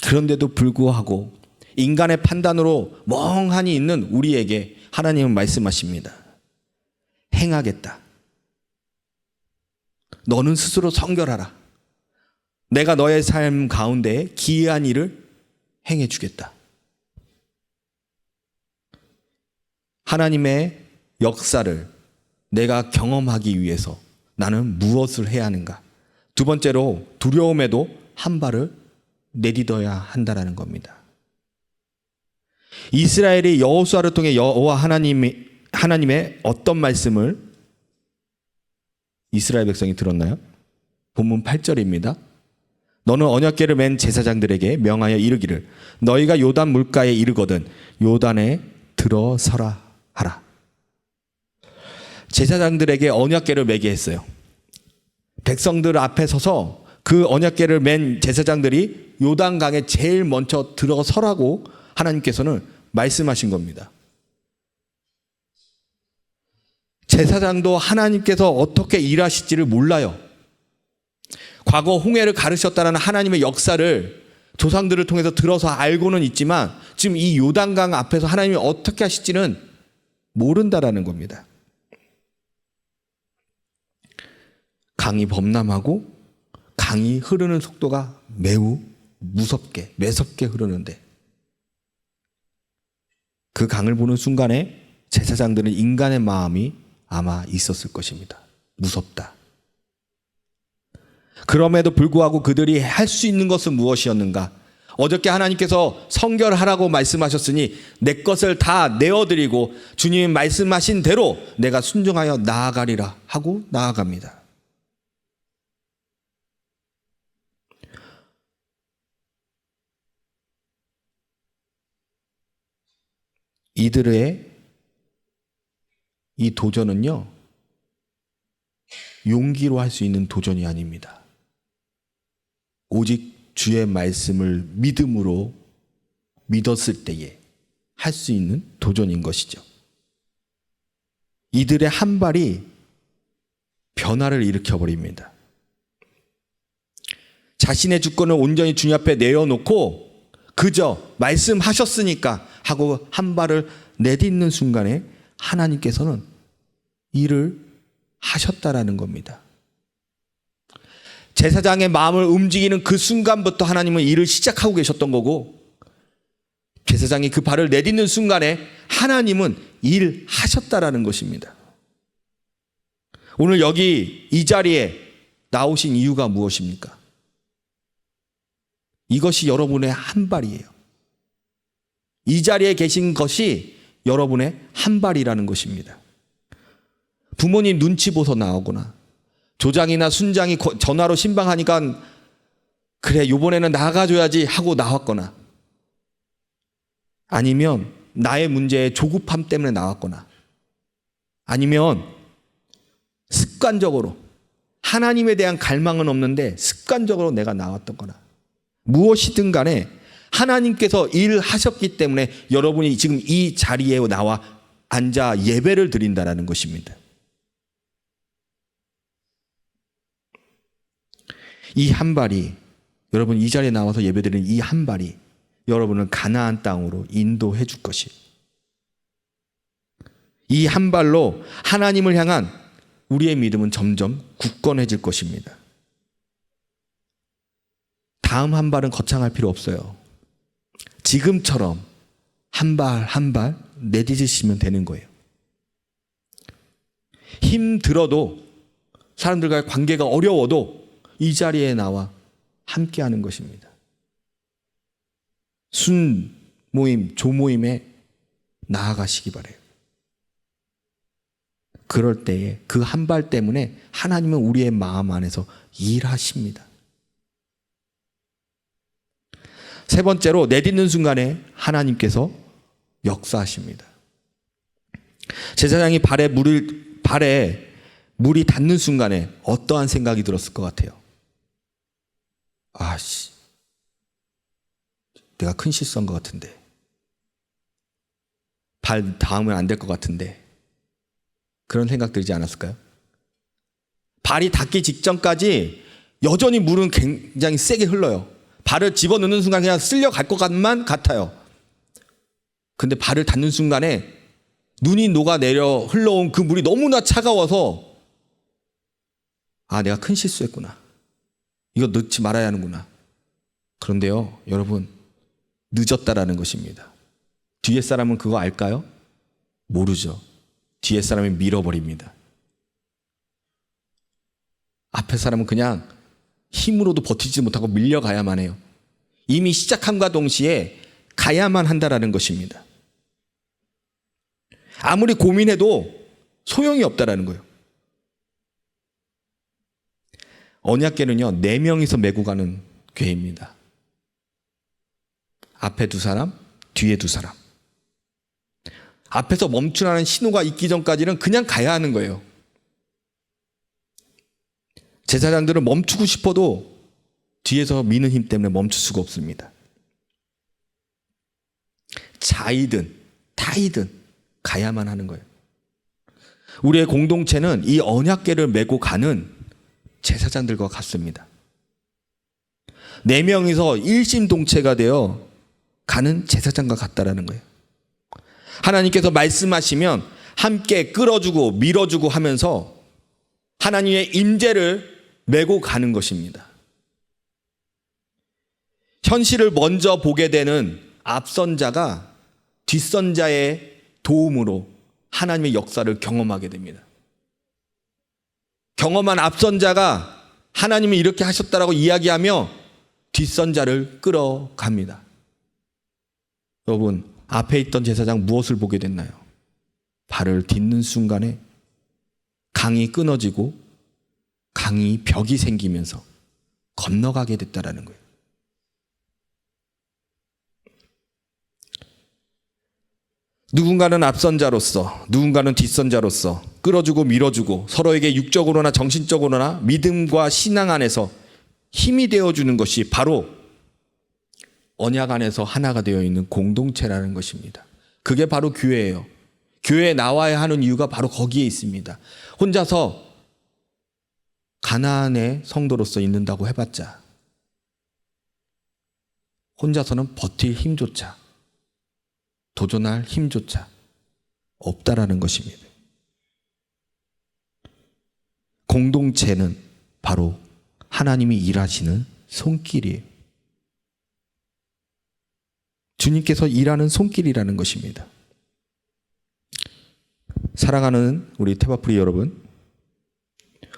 Speaker 4: 그런데도 불구하고 인간의 판단으로 멍하니 있는 우리에게 하나님은 말씀하십니다. 행하겠다. 너는 스스로 성결하라. 내가 너의 삶 가운데 기이한 일을 행해 주겠다. 하나님의 역사를 내가 경험하기 위해서 나는 무엇을 해야 하는가? 두 번째로 두려움에도 한 발을 내딛어야 한다는 겁니다. 이스라엘이 여호수아를 통해 여호와 하나님의 어떤 말씀을 이스라엘 백성이 들었나요? 본문 8절입니다. 너는 언약궤를 맨 제사장들에게 명하여 이르기를 너희가 요단 물가에 이르거든 요단에 들어서라 하라. 제사장들에게 언약궤를 매게 했어요. 백성들 앞에 서서 그 언약궤를 맨 제사장들이 요단강에 제일 먼저 들어서라고 하나님께서는 말씀하신 겁니다. 제사장도 하나님께서 어떻게 일하실지를 몰라요. 과거 홍해를 가르셨다는 하나님의 역사를 조상들을 통해서 들어서 알고는 있지만 지금 이 요단강 앞에서 하나님이 어떻게 하실지는 모른다라는 겁니다. 강이 범람하고 강이 흐르는 속도가 매우 무섭게 매섭게 흐르는데 그 강을 보는 순간에 제사장들은 인간의 마음이 아마 있었을 것입니다. 무섭다. 그럼에도 불구하고 그들이 할 수 있는 것은 무엇이었는가? 어저께 하나님께서 성결하라고 말씀하셨으니 내 것을 다 내어드리고 주님이 말씀하신 대로 내가 순종하여 나아가리라 하고 나아갑니다. 이들의 이 도전은요, 용기로 할 수 있는 도전이 아닙니다. 오직 주의 말씀을 믿음으로 믿었을 때에 할 수 있는 도전인 것이죠. 이들의 한 발이 변화를 일으켜버립니다. 자신의 주권을 온전히 주님 앞에 내어놓고 그저 말씀하셨으니까 하고 한 발을 내딛는 순간에 하나님께서는 일을 하셨다라는 겁니다. 제사장의 마음을 움직이는 그 순간부터 하나님은 일을 시작하고 계셨던 거고 제사장이 그 발을 내딛는 순간에 하나님은 일하셨다라는 것입니다. 오늘 여기 이 자리에 나오신 이유가 무엇입니까? 이것이 여러분의 한 발이에요. 이 자리에 계신 것이 여러분의 한 발이라는 것입니다. 부모님 눈치 보서 나오거나 조장이나 순장이 전화로 신방하니까 그래 이번에는 나가줘야지 하고 나왔거나 아니면 나의 문제에 조급함 때문에 나왔거나 아니면 습관적으로 하나님에 대한 갈망은 없는데 습관적으로 내가 나왔던 거나 무엇이든 간에 하나님께서 일하셨기 때문에 여러분이 지금 이 자리에 나와 앉아 예배를 드린다라는 것입니다. 이 한 발이, 여러분 이 자리에 나와서 예배드리는 이 한 발이 여러분을 가나안 땅으로 인도해 줄 것이, 이 한 발로 하나님을 향한 우리의 믿음은 점점 굳건해질 것입니다. 다음 한 발은 거창할 필요 없어요. 지금처럼 한 발 한 발 내딛으시면 되는 거예요. 힘들어도, 사람들과의 관계가 어려워도 이 자리에 나와 함께하는 것입니다. 순 모임, 조 모임에 나아가시기 바래요. 그럴 때에 그 한 발 때문에 하나님은 우리의 마음 안에서 일하십니다. 세 번째로, 내딛는 순간에 하나님께서 역사하십니다. 제사장이 발에 물이 닿는 순간에 어떠한 생각이 들었을 것 같아요? 아씨, 내가 큰 실수한 것 같은데, 발 닿으면 안 될 것 같은데, 그런 생각 들지 않았을까요? 발이 닿기 직전까지 여전히 물은 굉장히 세게 흘러요. 발을 집어넣는 순간 그냥 쓸려갈 것만 같아요. 근데 발을 닿는 순간에 눈이 녹아내려 흘러온 그 물이 너무나 차가워서, 아, 내가 큰 실수했구나. 이거 넣지 말아야 하는구나. 그런데요, 여러분, 늦었다라는 것입니다. 뒤에 사람은 그거 알까요? 모르죠. 뒤에 사람이 밀어버립니다. 앞에 사람은 그냥 힘으로도 버티지 못하고 밀려가야만 해요. 이미 시작함과 동시에 가야만 한다라는 것입니다. 아무리 고민해도 소용이 없다라는 거예요. 언약궤는요, 4명이서 메고 가는 궤입니다. 앞에 2사람, 뒤에 2사람. 앞에서 멈추라는 신호가 있기 전까지는 그냥 가야 하는 거예요. 제사장들은 멈추고 싶어도 뒤에서 미는 힘 때문에 멈출 수가 없습니다. 자이든 타이든 가야만 하는 거예요. 우리의 공동체는 이 언약궤를 메고 가는 제사장들과 같습니다. 4명이서 일심동체가 되어 가는 제사장과 같다라는 거예요. 하나님께서 말씀하시면 함께 끌어주고 밀어주고 하면서 하나님의 임재를 메고 가는 것입니다. 현실을 먼저 보게 되는 앞선 자가 뒷선 자의 도움으로 하나님의 역사를 경험하게 됩니다. 경험한 앞선 자가 하나님이 이렇게 하셨다라고 이야기하며 뒷선 자를 끌어갑니다. 여러분, 앞에 있던 제사장 무엇을 보게 됐나요? 발을 딛는 순간에 강이 끊어지고 강이 벽이 생기면서 건너가게 됐다라는 거예요. 누군가는 앞선 자로서, 누군가는 뒷선 자로서 끌어주고 밀어주고 서로에게 육적으로나 정신적으로나 믿음과 신앙 안에서 힘이 되어주는 것이 바로 언약 안에서 하나가 되어 있는 공동체라는 것입니다. 그게 바로 교회예요. 교회에 나와야 하는 이유가 바로 거기에 있습니다. 혼자서 가나안의 성도로서 있는다고 해봤자 혼자서는 버틸 힘조차, 도전할 힘조차 없다라는 것입니다. 공동체는 바로 하나님이 일하시는 손길이에요. 주님께서 일하는 손길이라는 것입니다. 사랑하는 우리 태바프리 여러분,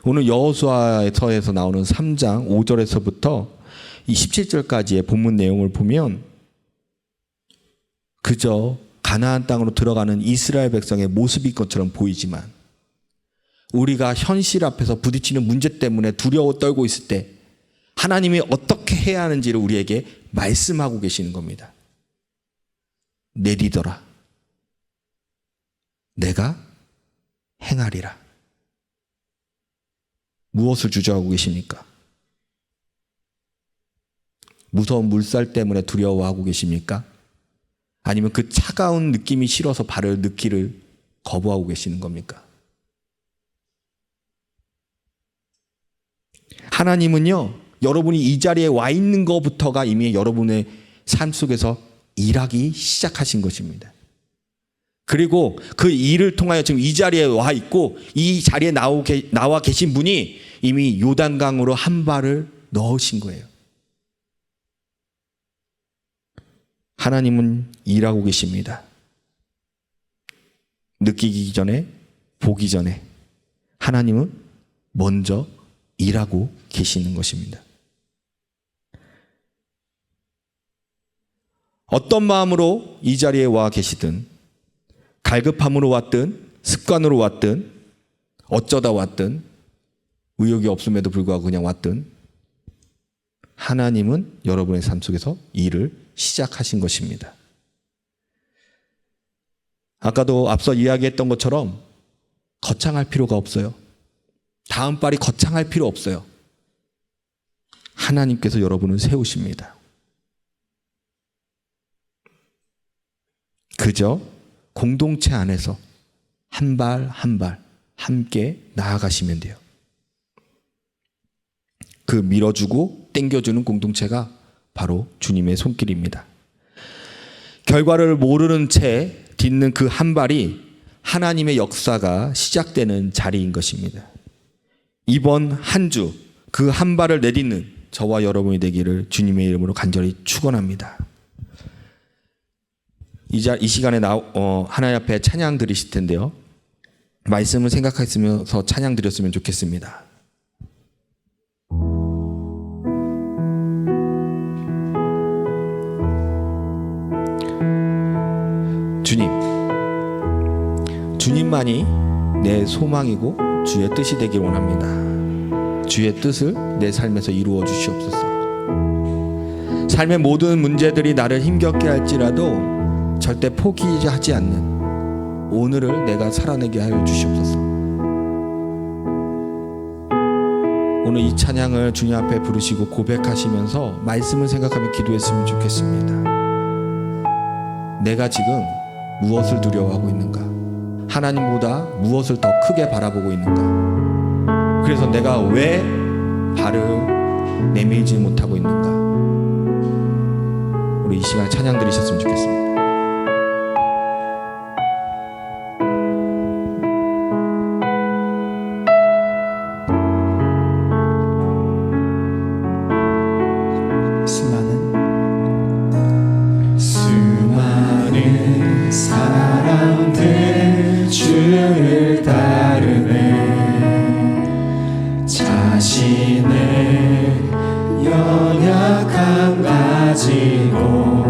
Speaker 4: 오늘 여호수아서에서 나오는 3장 5절에서부터 이 17절까지의 본문 내용을 보면 그저 가나안 땅으로 들어가는 이스라엘 백성의 모습인 것처럼 보이지만 우리가 현실 앞에서 부딪히는 문제 때문에 두려워 떨고 있을 때 하나님이 어떻게 해야 하는지를 우리에게 말씀하고 계시는 겁니다. 내디더라. 내가 행하리라. 무엇을 주저하고 계십니까? 무서운 물살 때문에 두려워하고 계십니까? 아니면 그 차가운 느낌이 싫어서 발을 넣기를 거부하고 계시는 겁니까? 하나님은요, 여러분이 이 자리에 와 있는 것부터가 이미 여러분의 삶 속에서 일하기 시작하신 것입니다. 그리고 그 일을 통하여 지금 이 자리에 와 있고 이 자리에 나와 계신 분이 이미 요단강으로 한 발을 넣으신 거예요. 하나님은 일하고 계십니다. 느끼기 전에, 보기 전에 하나님은 먼저 일하고 계시는 것입니다. 어떤 마음으로 이 자리에 와 계시든, 갈급함으로 왔든, 습관으로 왔든, 어쩌다 왔든, 의욕이 없음에도 불구하고 그냥 왔든, 하나님은 여러분의 삶 속에서 일을 시작하신 것입니다. 아까도 앞서 이야기했던 것처럼 거창할 필요가 없어요. 다음 발이 거창할 필요 없어요. 하나님께서 여러분을 세우십니다. 그저 공동체 안에서 한 발 한 발 함께 나아가시면 돼요. 그 밀어주고 당겨주는 공동체가 바로 주님의 손길입니다. 결과를 모르는 채 딛는 그 한 발이 하나님의 역사가 시작되는 자리인 것입니다. 이번 한 주 그 한 발을 내딛는 저와 여러분이 되기를 주님의 이름으로 간절히 축원합니다. 이 시간에 하나님 앞에 찬양 드리실 텐데요. 말씀을 생각하시면서 찬양 드렸으면 좋겠습니다. 주님만이 내 소망이고 주의 뜻이 되길 원합니다. 주의 뜻을 내 삶에서 이루어 주시옵소서. 삶의 모든 문제들이 나를 힘겹게 할지라도 절대 포기하지 않는 오늘을 내가 살아내게 하여 주시옵소서. 오늘 이 찬양을 주님 앞에 부르시고 고백하시면서 말씀을 생각하며 기도했으면 좋겠습니다. 내가 지금 무엇을 두려워하고 있는가? 하나님보다 무엇을 더 크게 바라보고 있는가? 그래서 내가 왜 발을 내밀지 못하고 있는가? 우리 이 시간에 찬양 드리셨으면 좋겠습니다.
Speaker 2: 수많은 사람들 주를 따르네. 자신의 연약함 가지고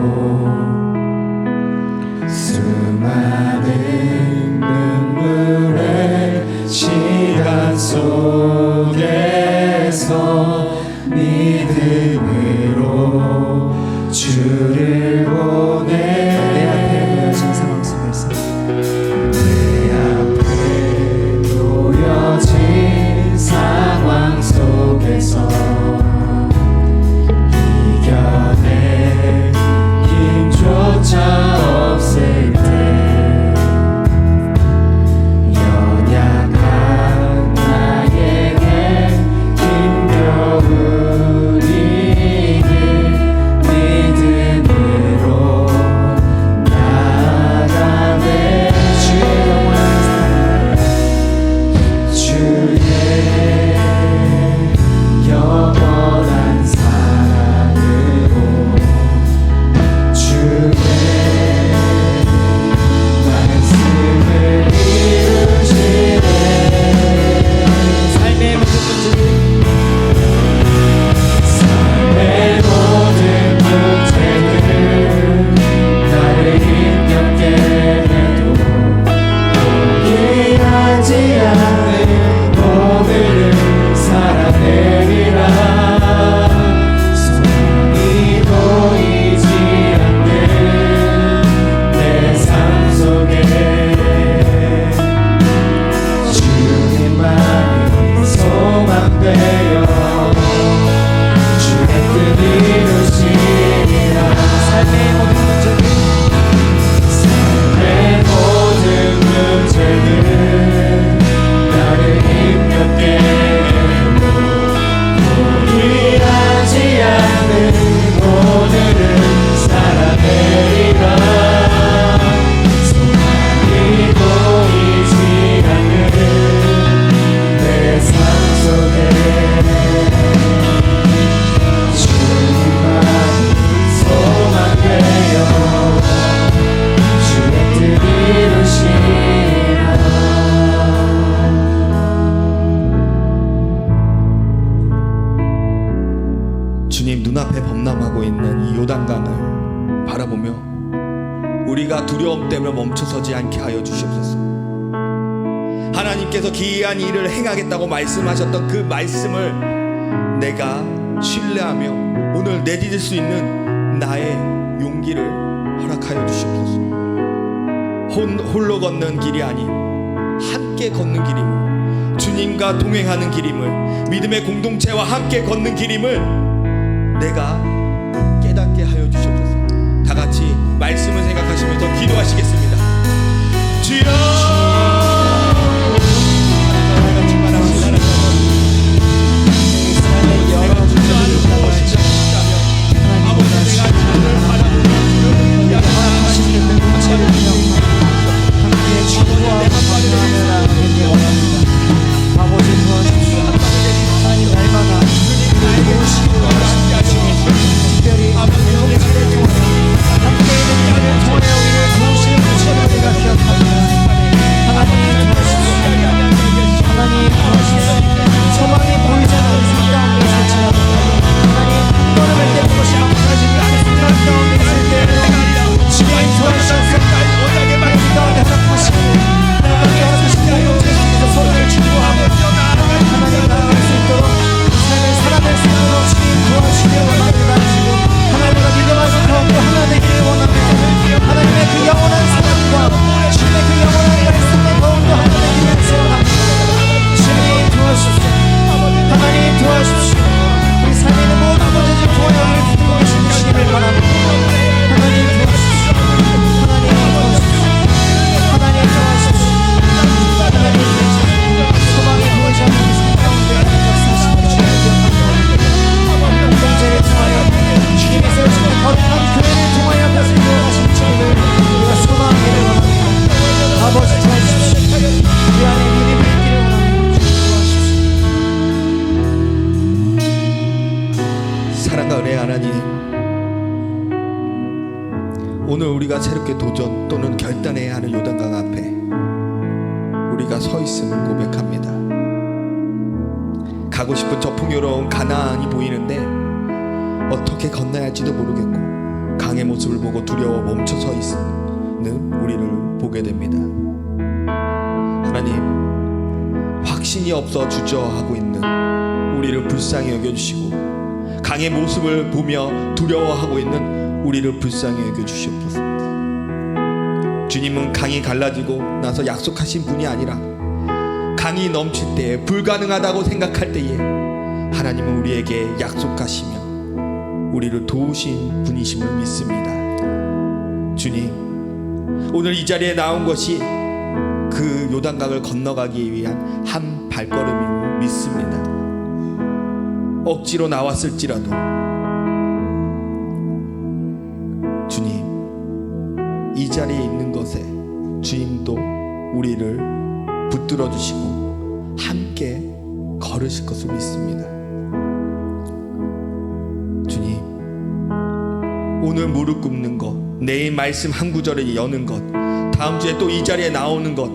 Speaker 4: 멈춰서지 않게 하여 주시옵소서. 하나님께서 기이한 일을 행하겠다고 말씀하셨던 그 말씀을 내가 신뢰하며 오늘 내딛을 수 있는 나의 용기를 허락하여 주시옵소서. 홀로 걷는 길이 아닌 함께 걷는 길임을, 주님과 동행하는 길임을, 믿음의 공동체와 함께 걷는 길임을 내가 깨닫게 하여 주시옵소서. 다 같이 말씀을 생각하시면서 기도하시겠습니다. 주여, 사랑과 은혜의 하나님, 오늘 우리가 새롭게 도전 또는 결단해야 하는 요단강 앞에 우리가 서 있음을 고백합니다. 가고 싶은 저 풍요로운 가나안이 보이는데 어떻게 건너야 할지도 모르겠고 강의 모습을 보고 두려워 멈춰 서 있는 우리를 보게 됩니다. 하나님, 확신이 없어 주저하고 있는 우리를 불쌍히 여겨주시고 강의 모습을 보며 두려워하고 있는 우리를 불쌍히 여겨주시옵소서. 주님은 강이 갈라지고 나서 약속하신 분이 아니라 강이 넘칠 때에, 불가능하다고 생각할 때에 하나님은 우리에게 약속하시며 우리를 도우신 분이심을 믿습니다. 주님, 오늘 이 자리에 나온 것이 그 요단강을 건너가기 위한 한 발걸음임을 믿습니다. 억지로 나왔을지라도 주님, 이 자리에 있는 것에 주님도 우리를 붙들어 주시고 함께 걸으실 것을 믿습니다. 주님, 오늘 무릎 꿇는 것, 내일 말씀 한 구절을 여는 것, 다음 주에 또 이 자리에 나오는 것,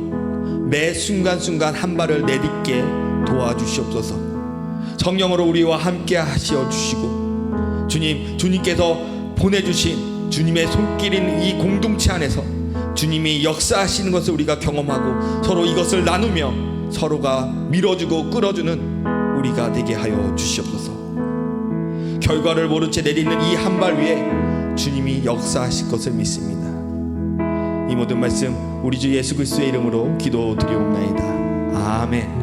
Speaker 4: 매 순간순간 한 발을 내딛게 도와주시옵소서. 성령으로 우리와 함께 하시어 주시고 주님, 주님께서 보내주신 주님의 손길인 이 공동체 안에서 주님이 역사하시는 것을 우리가 경험하고 서로 이것을 나누며 서로가 밀어주고 끌어주는 우리가 되게 하여 주시옵소서. 결과를 모른 채 내딛는 이 한 발 위에 주님이 역사하실 것을 믿습니다. 이 모든 말씀 우리 주 예수 그리스도의 이름으로 기도드리옵나이다. 아멘.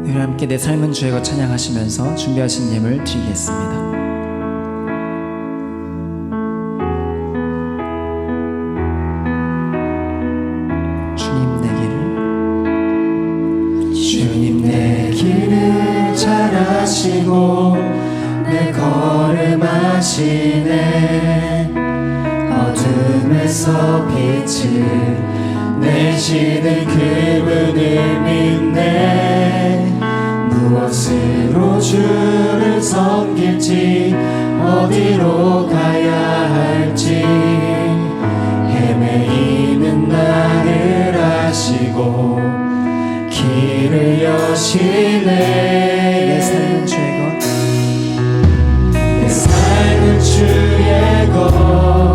Speaker 1: 우리 함께 내 삶은 주의 것 찬양하시면서 준비하신 예물 드리겠습니다.
Speaker 2: 주님 내 길을 잘 아시고 내 걸음 아시네. 어둠에서 빛을 내시는 그분을 믿네. 무엇으로 주를 섬길지 어디로 가야 할지 헤매이는 나를 아시고 길을 여시네.
Speaker 1: 내 삶은 주의 것,
Speaker 2: 내 삶은 주의 것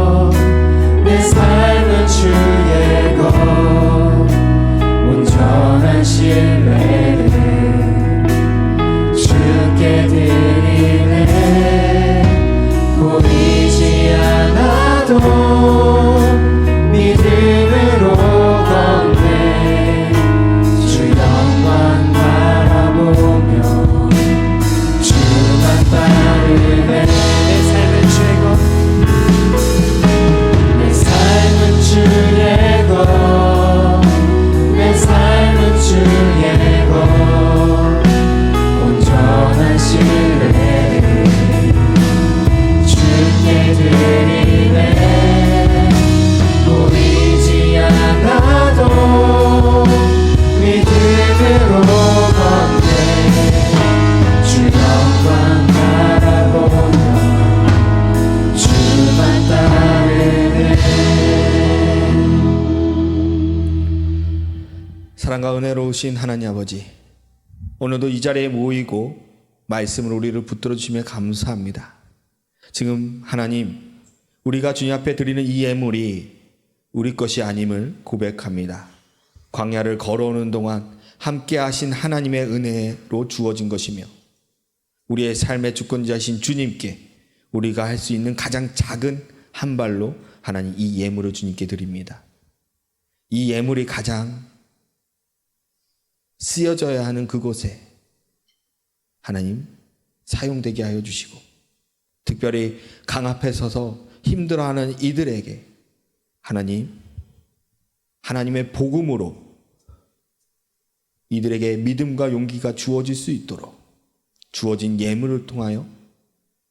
Speaker 4: 사랑과 은혜로우신 하나님 아버지, 오늘도 이 자리에 모이고 말씀을 우리를 붙들어 주시며 감사합니다. 지금 하나님, 우리가 주님 앞에 드리는 이 예물이 우리 것이 아님을 고백합니다. 광야를 걸어오는 동안 함께 하신 하나님의 은혜로 주어진 것이며 우리의 삶의 주권자이신 주님께 우리가 할 수 있는 가장 작은 한 발로 하나님 이 예물을 주님께 드립니다. 이 예물이 가장 쓰여져야 하는 그곳에 하나님 사용되게 하여 주시고, 특별히 강 앞에 서서 힘들어하는 이들에게 하나님의 복음으로 이들에게 믿음과 용기가 주어질 수 있도록 주어진 예물을 통하여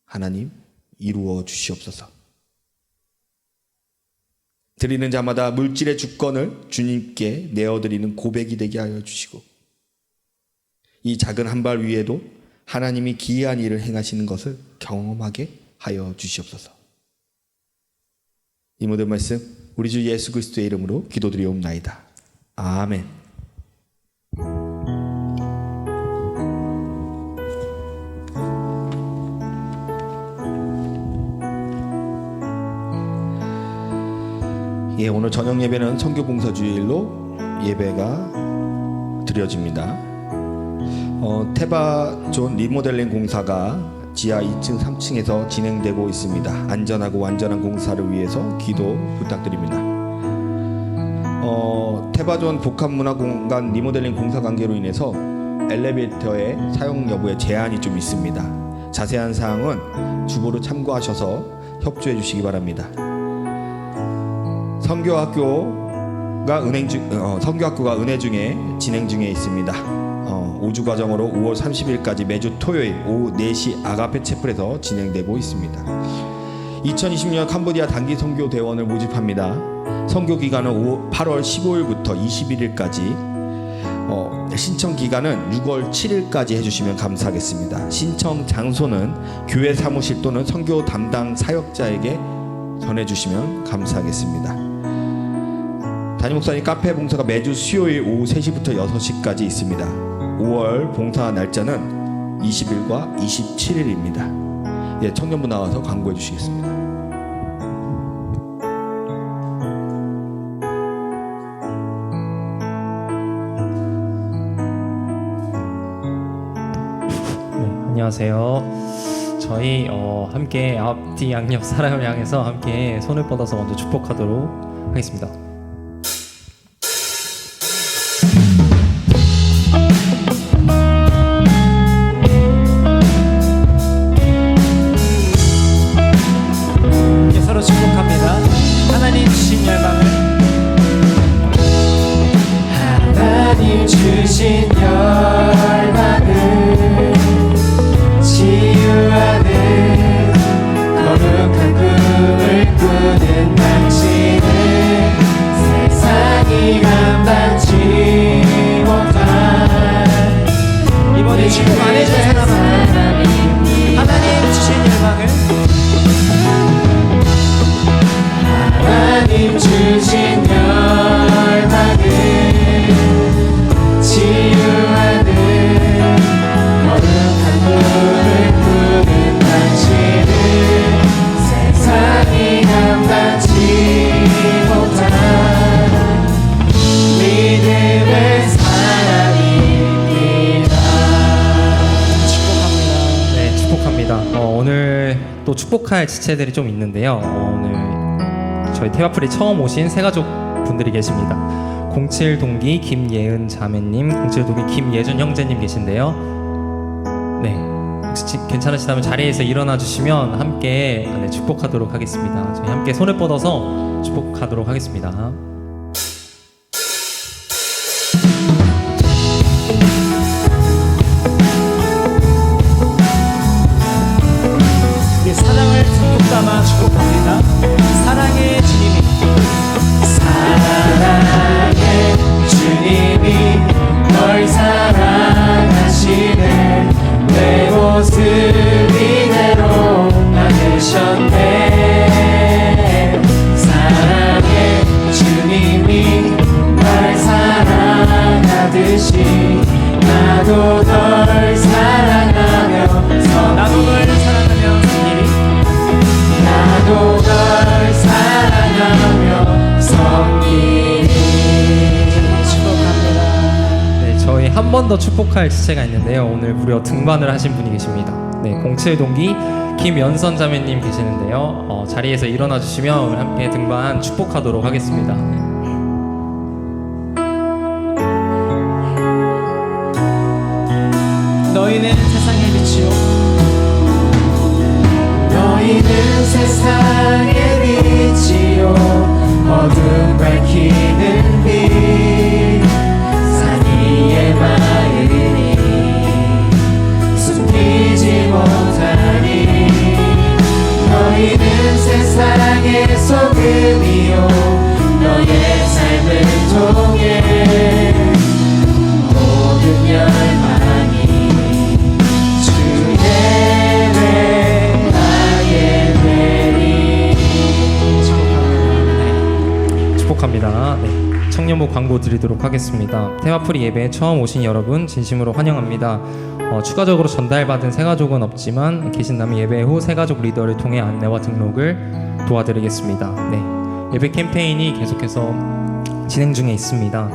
Speaker 4: 하나님 이루어 주시옵소서. 드리는 자마다 물질의 주권을 주님께 내어드리는 고백이 되게 하여 주시고, 이 작은 한 발 위에도 하나님이 기이한 일을 행하시는 것을 경험하게 하여 주시옵소서. 이 모든 말씀 우리 주 예수 그리스도의 이름으로 기도드리옵나이다. 아멘. 예, 오늘 저녁 예배는 선교봉사 주일로 예배가 드려집니다. 테바존 리모델링 공사가 지하 2층, 3층에서 진행되고 있습니다. 안전하고 완전한 공사를 위해서 기도 부탁드립니다. 테바존 복합문화공간 리모델링 공사 관계로 인해서 엘리베이터의 사용 여부에 제한이 좀 있습니다. 자세한 사항은 주보를 참고하셔서 협조해 주시기 바랍니다. 선교학교가 은혜 중에 진행 중에 있습니다. 5주 과정으로 5월 30일까지 매주 토요일 오후 4시 아가페 채플에서 진행되고 있습니다. 2020년 캄보디아 단기 선교 대원을 모집합니다. 선교 기간은 8월 15일부터 21일까지, 신청 기간은 6월 7일까지 해주시면 감사하겠습니다. 신청 장소는 교회 사무실 또는 선교 담당 사역자에게 전해주시면 감사하겠습니다. 담임 목사님 카페 봉사가 매주 수요일 오후 3시부터 6시까지 있습니다. 5월 봉사 날짜는 20일과 27일입니다. 예, 청년부 나와서 광고해 주시겠습니다.
Speaker 2: 안녕하세요. 저희 함께 앞뒤 양옆 사람을 향해서 함께 손을 뻗어서 먼저 축복하도록 하겠습니다.
Speaker 1: 이제 서로 축복합니다. 하나님 주신 열방을,
Speaker 5: 하나님 주신 열방을 치유하는 거룩한 꿈을 꾸는 당신은 세상이 감당치 못한
Speaker 1: 이번에 축복 안 해준 사람은 하나님 주신 열방을,
Speaker 5: 하나님 주신 열방을 치유하는 거룩한 꿈을 꾸는 당신은 세상이 감당치 못한 믿음의 사랑입니다.
Speaker 2: 네, 축복합니다. 오늘 또 축복할 지체들이 좀 있는데요. 오늘 저희 테바플이 처음 오신 세 가족 분들이 계십니다. 07 동기 김예은 자매님, 07 동기 김예준 형제님 계신데요. 네, 혹시 괜찮으시다면 자리에서 일어나 주시면 함께 축복하도록 하겠습니다. 저희 함께 손을 뻗어서 축복하도록 하겠습니다.
Speaker 1: 우리 사랑을 듬뿍 담아 축복합니다. 사랑의 주님이,
Speaker 5: 사랑의 주님이 널 사랑하시네. 내 모습 이대로 만드셨네. 사랑의 주님
Speaker 2: 한 번 더 축복할 지체가 있는데요. 오늘 무려 등반을 하신 분이 계십니다. 네, 07 동기 김연선 자매님 계시는데요. 자리에서 일어나 주시면 우리 함께 등반 축복하도록 하겠습니다.
Speaker 1: 너희는 세상의 빛이요
Speaker 5: 너희는 세상의 빛이요 어둠 밝히는 빛 산 위의 마음이 숨기지 못하니 너희는 세상의 소금이요 너의 삶을 통해 모든 열망이
Speaker 2: 축복합니다. 네, 청년부 광고 드리도록 하겠습니다. 테마프리 예배에 처음 오신 여러분 진심으로 환영합니다. 추가적으로 전달받은 새가족은 없지만 계신다면 예배 후 새가족 리더를 통해 안내와 등록을 도와드리겠습니다. 네, 예배 캠페인이 계속해서 진행 중에 있습니다.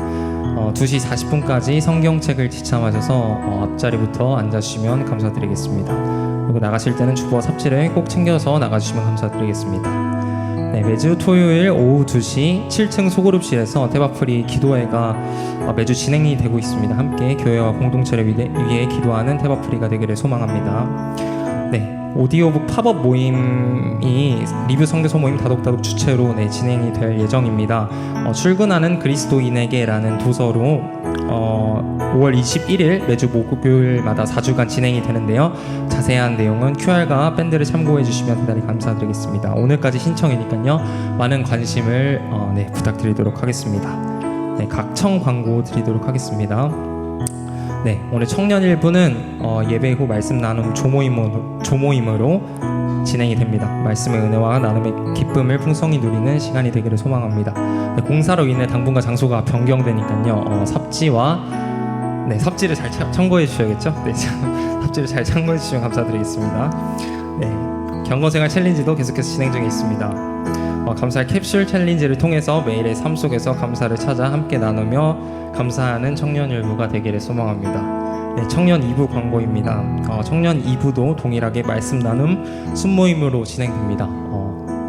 Speaker 2: 2시 40분까지 성경책을 지참하셔서 앞자리부터 앉아주시면 감사드리겠습니다. 그리고 나가실 때는 주보와 삽지를 꼭 챙겨서 나가주시면 감사드리겠습니다. 네, 매주 토요일 오후 2시 7층 소그룹실에서 테바프리 기도회가 매주 진행이 되고 있습니다. 함께 교회와 공동체를 위해 기도하는 테바프리가 되기를 소망합니다. 네, 오디오북 팝업 모임이 리뷰 선교서 모임 다독다독 주체로 진행이 될 예정입니다. 출근하는 그리스도인에게라는 도서로 5월 21일 매주 목요일마다 4주간 진행이 되는데요. 자세한 내용은 QR과 밴드를 참고해 주시면 대단히 감사드리겠습니다. 오늘까지 신청이니까요. 많은 관심을 부탁드리도록 하겠습니다. 네, 각청 광고 드리도록 하겠습니다. 네, 오늘 청년 일부는 예배 후 말씀 나눔 조모임으로 진행이 됩니다. 말씀의 은혜와 나눔의 기쁨을 풍성히 누리는 시간이 되기를 소망합니다. 네, 공사로 인해 당분간 장소가 변경되니까요. 삽지를 잘 참고해 주셔야겠죠? 네, 삽지를 잘 참고해 주시면 감사드리겠습니다. 네, 경건생활 챌린지도 계속해서 진행 중에 있습니다. 감사의 캡슐 챌린지를 통해서 매일의 삶 속에서 감사를 찾아 함께 나누며 감사하는 청년 일부가 되기를 소망합니다. 네, 청년 2부 광고입니다. 청년 2부도 동일하게 말씀 나눔 순모임으로 진행됩니다.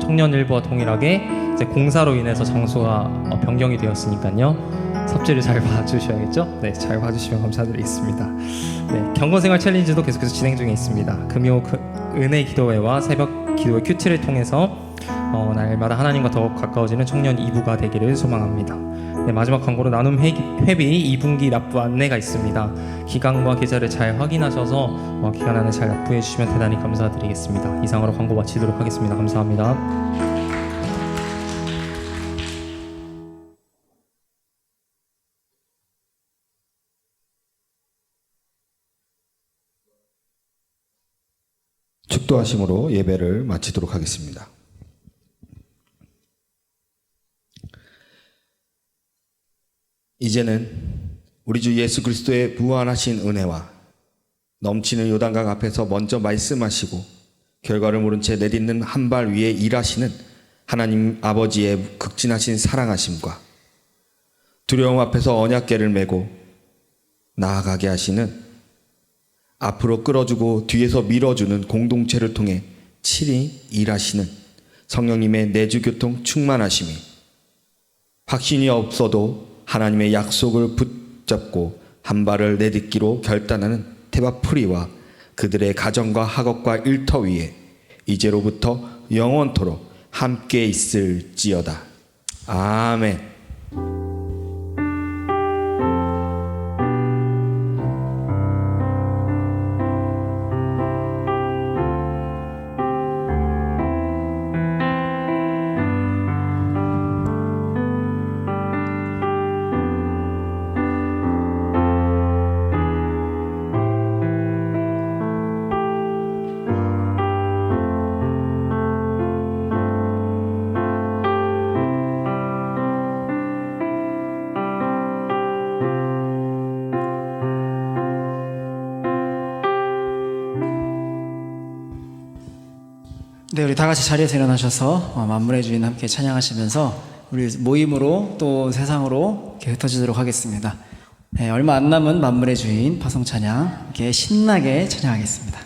Speaker 2: 청년 1부와 동일하게 이제 공사로 인해서 장소가 변경이 되었으니까요. 삽질을 잘 봐주셔야겠죠? 네, 잘 봐주시면 감사드리겠습니다. 네, 경건생활 챌린지도 계속해서 진행 중에 있습니다. 금요 은혜 기도회와 새벽 기도회 큐티를 통해서 날마다 하나님과 더욱 가까워지는 청년 2부가 되기를 소망합니다. 네, 마지막 광고로 나눔 회비 2분기 납부 안내가 있습니다. 기간과 계좌를 잘 확인하셔서 기간 안에 잘 납부해 주시면 대단히 감사드리겠습니다. 이상으로 광고 마치도록 하겠습니다. 감사합니다.
Speaker 4: 축도하심으로 예배를 마치도록 하겠습니다. 이제는 우리 주 예수 그리스도의 무한하신 은혜와 넘치는 요단강 앞에서 먼저 말씀하시고 결과를 모른 채 내딛는 한 발 위에 일하시는 하나님 아버지의 극진하신 사랑하심과 두려움 앞에서 언약궤를 메고 나아가게 하시는 앞으로 끌어주고 뒤에서 밀어주는 공동체를 통해 친히 일하시는 성령님의 내주교통 충만하심이 확신이 없어도 하나님의 약속을 붙잡고 한 발을 내딛기로 결단하는 테바프리와 그들의 가정과 학업과 일터 위에 이제로부터 영원토록 함께 있을지어다. 아멘.
Speaker 1: 네, 우리 다 같이 자리에서 일어나셔서 만물의 주인 함께 찬양하시면서 우리 모임으로 또 세상으로 이렇게 흩어지도록 하겠습니다. 네, 얼마 안 남은 만물의 주인 파송찬양, 이렇게 신나게 찬양하겠습니다.